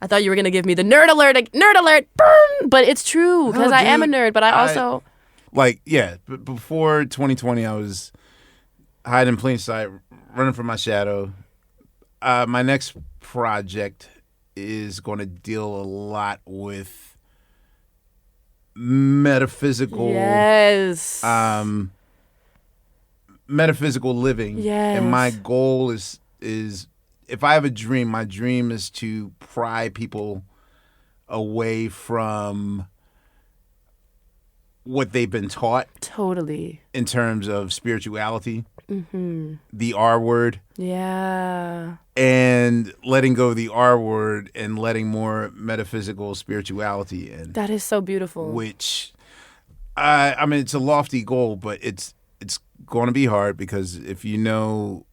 Speaker 2: I thought you were going to give me the nerd alert, boom! But it's true, because I am a nerd, but I also...
Speaker 1: before 2020, I was hiding in plain sight, running from my shadow. My next project is going to deal a lot with metaphysical
Speaker 2: Yes.
Speaker 1: metaphysical living.
Speaker 2: Yes.
Speaker 1: And my goal is if I have a dream, my dream is to pry people away from what they've been taught.
Speaker 2: Totally.
Speaker 1: In terms of spirituality,
Speaker 2: the
Speaker 1: R word.
Speaker 2: Yeah.
Speaker 1: And letting go of the R word and letting more metaphysical spirituality in.
Speaker 2: That is so beautiful.
Speaker 1: Which, I mean, it's a lofty goal, but it's going to be hard because if you know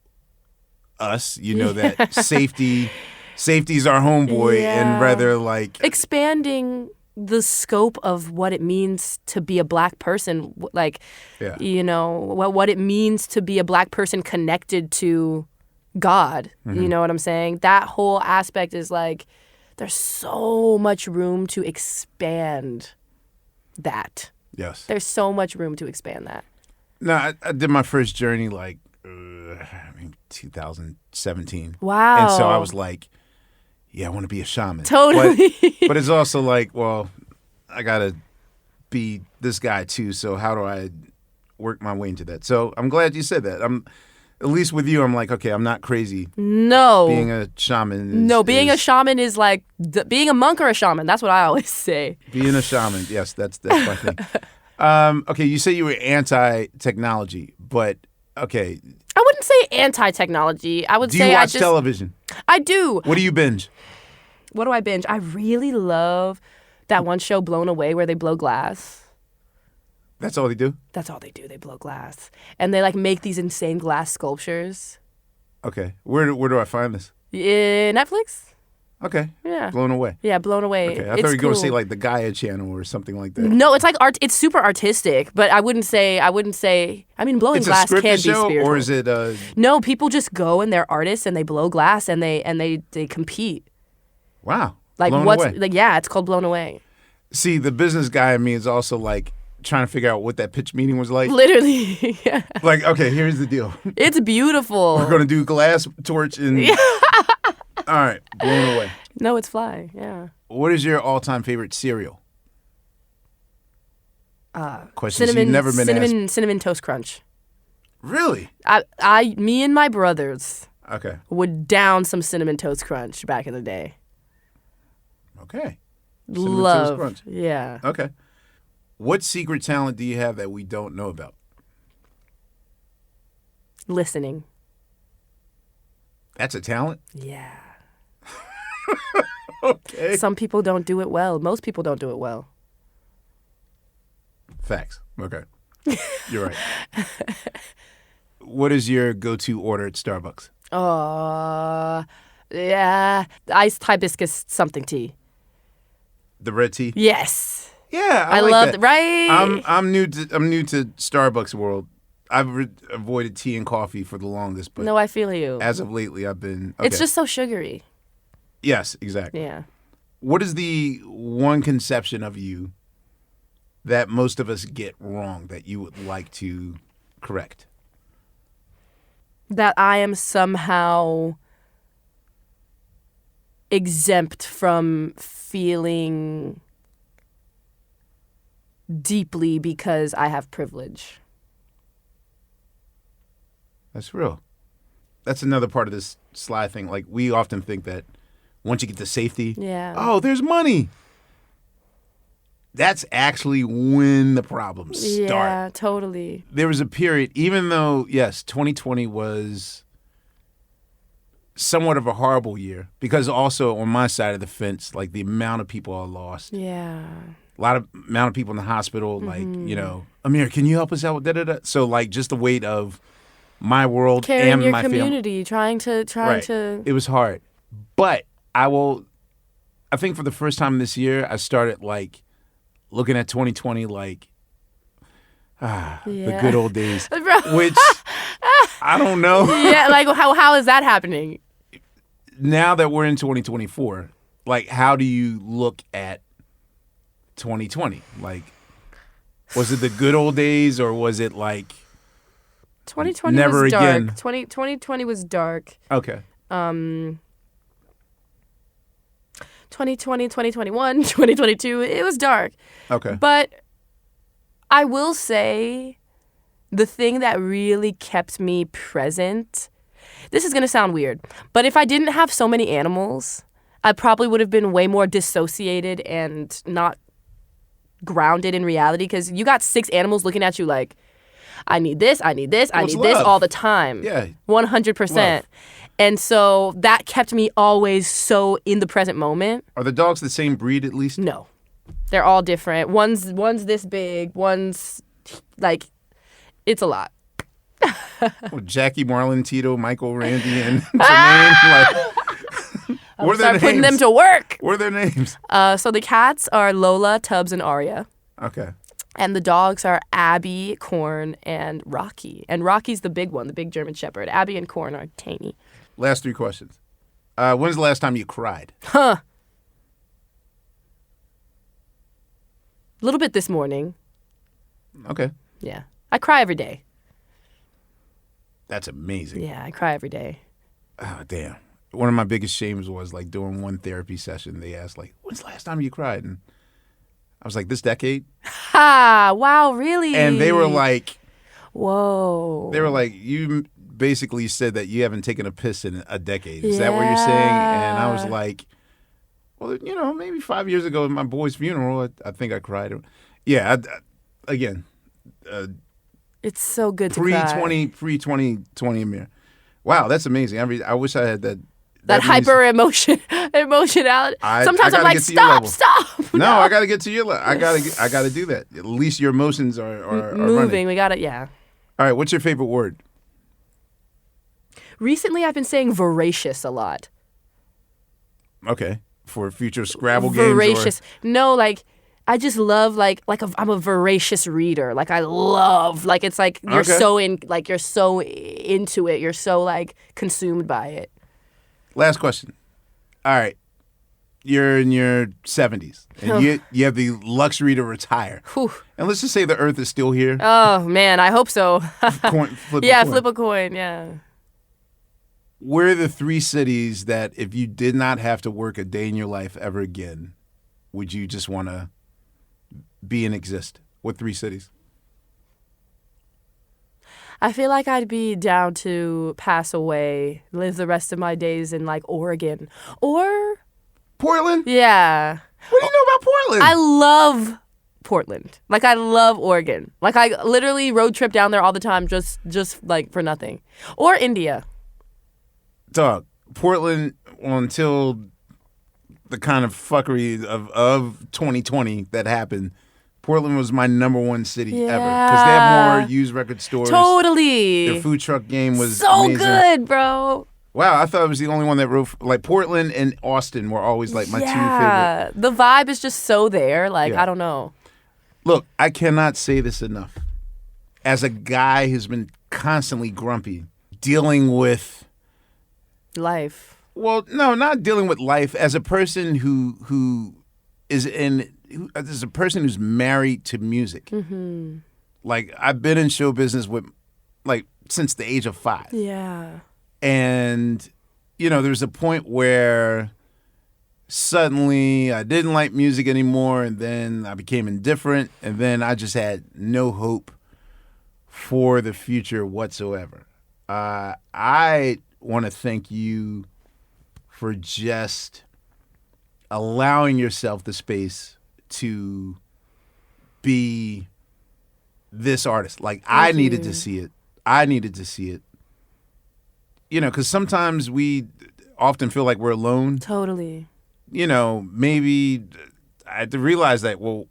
Speaker 1: us, you know that safety's our homeboy, and rather like
Speaker 2: expanding the scope of what it means to be a Black person, like, you know, what it means to be a Black person connected to God. You know what I'm saying? That whole aspect is like, there's so much room to expand that.
Speaker 1: Yes.
Speaker 2: There's so much room to expand that.
Speaker 1: No, I did my first journey like 2017.
Speaker 2: Wow.
Speaker 1: And so I was like, yeah, I want to be a shaman.
Speaker 2: Totally.
Speaker 1: But it's also like, well, I got to be this guy too. So how do I work my way into that? So I'm glad you said that. At least with you, I'm like, okay, I'm not crazy.
Speaker 2: No.
Speaker 1: Being a shaman
Speaker 2: a shaman is like being a monk or a shaman. That's what I always say.
Speaker 1: Being a shaman, yes, that's my thing. Okay, you say you were anti-technology, but okay.
Speaker 2: I wouldn't say anti-technology. I would say
Speaker 1: Do you watch television?
Speaker 2: I do.
Speaker 1: What do you binge?
Speaker 2: What do I binge? I really love that one show, Blown Away, where they blow glass.
Speaker 1: That's all they do?
Speaker 2: That's all they do. They blow glass. And they like make these insane glass sculptures.
Speaker 1: Okay. Where do I find this?
Speaker 2: Netflix?
Speaker 1: Okay.
Speaker 2: Yeah.
Speaker 1: Blown Away.
Speaker 2: Yeah, Blown Away.
Speaker 1: Okay. I thought you were going to say like the Gaia channel or something like that.
Speaker 2: No, it's like art. It's super artistic, but I wouldn't say. I mean, blowing glass can be spiritual.
Speaker 1: Or is it?
Speaker 2: No, people just go and they're artists and they blow glass and they compete.
Speaker 1: Wow.
Speaker 2: Like
Speaker 1: Blown
Speaker 2: what's
Speaker 1: Away.
Speaker 2: like? Yeah, it's called Blown Away.
Speaker 1: See, the business guy in me is also like trying to figure out what that pitch meeting was like.
Speaker 2: Literally, yeah.
Speaker 1: Like, okay, here's the deal.
Speaker 2: It's beautiful.
Speaker 1: We're gonna do glass torch and. All right, Blown Away.
Speaker 2: No, it's fly. Yeah.
Speaker 1: What is your all-time favorite cereal? Questions
Speaker 2: cinnamon,
Speaker 1: you've never been asked.
Speaker 2: Cinnamon Toast Crunch.
Speaker 1: Really?
Speaker 2: Me and my brothers
Speaker 1: Okay.
Speaker 2: would down some Cinnamon Toast Crunch back in the day.
Speaker 1: Okay.
Speaker 2: Love.
Speaker 1: Toast Crunch.
Speaker 2: Yeah.
Speaker 1: Okay. What secret talent do you have that we don't know about?
Speaker 2: Listening.
Speaker 1: That's a talent?
Speaker 2: Yeah.
Speaker 1: Okay.
Speaker 2: Some people don't do it well. Most people don't do it well.
Speaker 1: Facts. Okay. You're right. What is your go-to order at Starbucks?
Speaker 2: Yeah. Iced hibiscus something tea.
Speaker 1: The red tea?
Speaker 2: Yes.
Speaker 1: Yeah, I
Speaker 2: I
Speaker 1: like
Speaker 2: love
Speaker 1: that.
Speaker 2: Right?
Speaker 1: I'm new to Starbucks world. I've avoided tea and coffee for the longest, but
Speaker 2: No, I feel you.
Speaker 1: as of lately, I've been. Okay.
Speaker 2: It's just so sugary.
Speaker 1: Yes, exactly.
Speaker 2: Yeah.
Speaker 1: What is the one conception of you that most of us get wrong that you would like to correct?
Speaker 2: That I am somehow exempt from feeling deeply because I have privilege.
Speaker 1: That's real. That's another part of this sly thing. Like, we often think that once you get to safety, oh, there's money. That's actually when the problems start.
Speaker 2: Yeah, totally.
Speaker 1: There was a period, even though, yes, 2020 was somewhat of a horrible year, because also on my side of the fence, like the amount of people I lost.
Speaker 2: Yeah.
Speaker 1: Amount of people in the hospital, like, you know, Ahmir, can you help us out? Da-da-da. So, like, just the weight of my world
Speaker 2: Carrying
Speaker 1: and
Speaker 2: your
Speaker 1: my family.
Speaker 2: community, trying to.
Speaker 1: It was hard. But I think for the first time this year, I started, like, looking at 2020 like, the good old days. Which, I don't know.
Speaker 2: Yeah, like, how is that happening?
Speaker 1: Now that we're in 2024, like, how do you look at 2020? Like, was it the good old days, or was it like
Speaker 2: 2020
Speaker 1: never
Speaker 2: was dark.
Speaker 1: again?
Speaker 2: 2020 was dark.
Speaker 1: Okay.
Speaker 2: 2020, 2021, 2022, it was dark.
Speaker 1: Okay.
Speaker 2: But I will say the thing that really kept me present, this is going to sound weird, but if I didn't have so many animals, I probably would have been way more dissociated and not grounded in reality, because you got 6 animals looking at you like, I need this, I need this, I need this all the time.
Speaker 1: Yeah.
Speaker 2: 100%.
Speaker 1: Love.
Speaker 2: And so that kept me always so in the present moment.
Speaker 1: Are the dogs the same breed at least?
Speaker 2: No. They're all different. One's this big, one's like, it's a lot.
Speaker 1: Well, Jackie, Marlon, Tito, Michael, Randy, and Jermaine. What are their names?
Speaker 2: Putting them to work.
Speaker 1: What are their names?
Speaker 2: So the cats are Lola, Tubbs, and Aria.
Speaker 1: Okay.
Speaker 2: And the dogs are Abby, Corn, and Rocky. And Rocky's the big one, the big German Shepherd. Abby and Corn are tiny.
Speaker 1: Last 3 questions. When's the last time you cried?
Speaker 2: A little bit this morning.
Speaker 1: Okay.
Speaker 2: Yeah. I cry every day.
Speaker 1: That's amazing.
Speaker 2: Yeah, I cry every day.
Speaker 1: Oh, damn. One of my biggest shames was like during one therapy session, they asked like, when's the last time you cried? And I was like, this decade.
Speaker 2: Ha! Wow, really?
Speaker 1: And they were like,
Speaker 2: whoa.
Speaker 1: They were like, you basically said that you haven't taken a piss in a decade. Is that what you're saying? And I was like, well, maybe 5 years ago at my boy's funeral, I think I cried. Yeah, again.
Speaker 2: It's so good to cry.
Speaker 1: Pre-2020 Ahmir. Wow, that's amazing. I wish I had that.
Speaker 2: That hyper emotionality. Sometimes I'm like, stop.
Speaker 1: No, I got to get to your level. I got to do that. At least your emotions are
Speaker 2: moving.
Speaker 1: Running.
Speaker 2: We got it. Yeah.
Speaker 1: All right. What's your favorite word?
Speaker 2: Recently, I've been saying voracious a lot.
Speaker 1: Okay. For future Scrabble
Speaker 2: voracious.
Speaker 1: games.
Speaker 2: No, I just love I'm a voracious reader. I love it's like you're so into it. You're so consumed by it.
Speaker 1: Last question. All right. You're in your 70s, and you have the luxury to retire.
Speaker 2: Whew.
Speaker 1: And let's just say the Earth is still here.
Speaker 2: Oh, man, I hope so.
Speaker 1: Flip
Speaker 2: a coin, yeah.
Speaker 1: Where are the 3 cities that if you did not have to work a day in your life ever again, would you just want to be and exist? What 3 cities?
Speaker 2: I feel like I'd be down to pass away, live the rest of my days in Oregon or
Speaker 1: Portland.
Speaker 2: Yeah.
Speaker 1: What do you know about Portland?
Speaker 2: I love Portland. I love Oregon. I literally road trip down there all the time, just for nothing. Or India.
Speaker 1: Dog, Portland until the kind of fuckery of 2020 that happened. Portland was my number 1 city ever because they have more used record stores.
Speaker 2: Totally.
Speaker 1: Their food truck game was
Speaker 2: so
Speaker 1: amazing.
Speaker 2: good, bro.
Speaker 1: Wow, I thought I was the only one that wrote Portland and Austin were always my 2 favorite.
Speaker 2: Yeah, the vibe is just so there. I don't know.
Speaker 1: Look, I cannot say this enough. As a guy who's been constantly grumpy, dealing with
Speaker 2: life.
Speaker 1: Well, no, not dealing with life. As a person who is as a person who's married to music.
Speaker 2: Mm-hmm.
Speaker 1: I've been in show business with since the age of 5.
Speaker 2: Yeah.
Speaker 1: And there's a point where suddenly I didn't like music anymore, and then I became indifferent, and then I just had no hope for the future whatsoever. I want to thank you for just allowing yourself the space to be this artist. I needed to see it. Because sometimes we often feel like we're alone.
Speaker 2: Totally.
Speaker 1: Maybe I had to realize that. Well,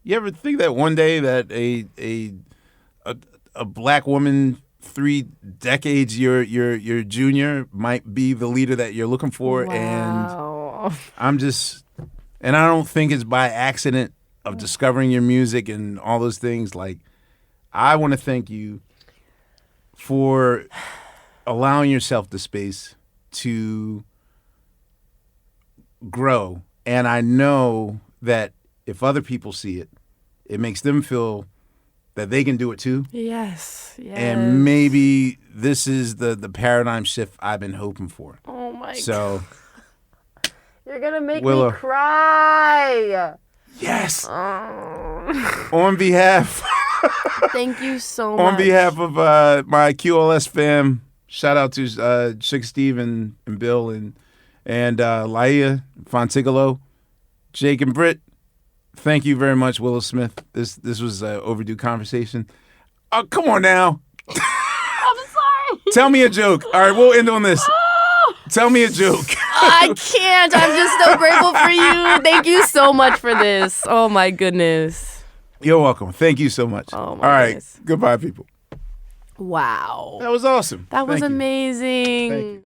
Speaker 1: you ever think that one day that a black woman 3 decades your junior might be the leader that you're looking for?
Speaker 2: Wow.
Speaker 1: And I don't think it's by accident of discovering your music and all those things. I want to thank you for allowing yourself the space to grow. And I know that if other people see it, it makes them feel that they can do it too.
Speaker 2: Yes.
Speaker 1: And maybe this is the paradigm shift I've been hoping for.
Speaker 2: Oh my God.
Speaker 1: So
Speaker 2: You're gonna make
Speaker 1: Willow.
Speaker 2: me cry.
Speaker 1: Yes. On behalf
Speaker 2: Thank you so much.
Speaker 1: on behalf of my QLS fam, shout out to Chick Steve and Bill and Laia Fontigolo, Jake and Britt. Thank you very much, Willow Smith. This was an overdue conversation. Oh, come on now.
Speaker 2: I'm sorry.
Speaker 1: Tell me a joke. All right, we'll end on this. Tell me a joke.
Speaker 2: I can't. I'm just so grateful for you. Thank you so much for this. Oh my goodness.
Speaker 1: You're welcome. Thank you so much.
Speaker 2: Oh my
Speaker 1: All right.
Speaker 2: goodness.
Speaker 1: Goodbye, people.
Speaker 2: Wow.
Speaker 1: That was awesome.
Speaker 2: That was
Speaker 1: Thank you.
Speaker 2: amazing.
Speaker 1: Thank you.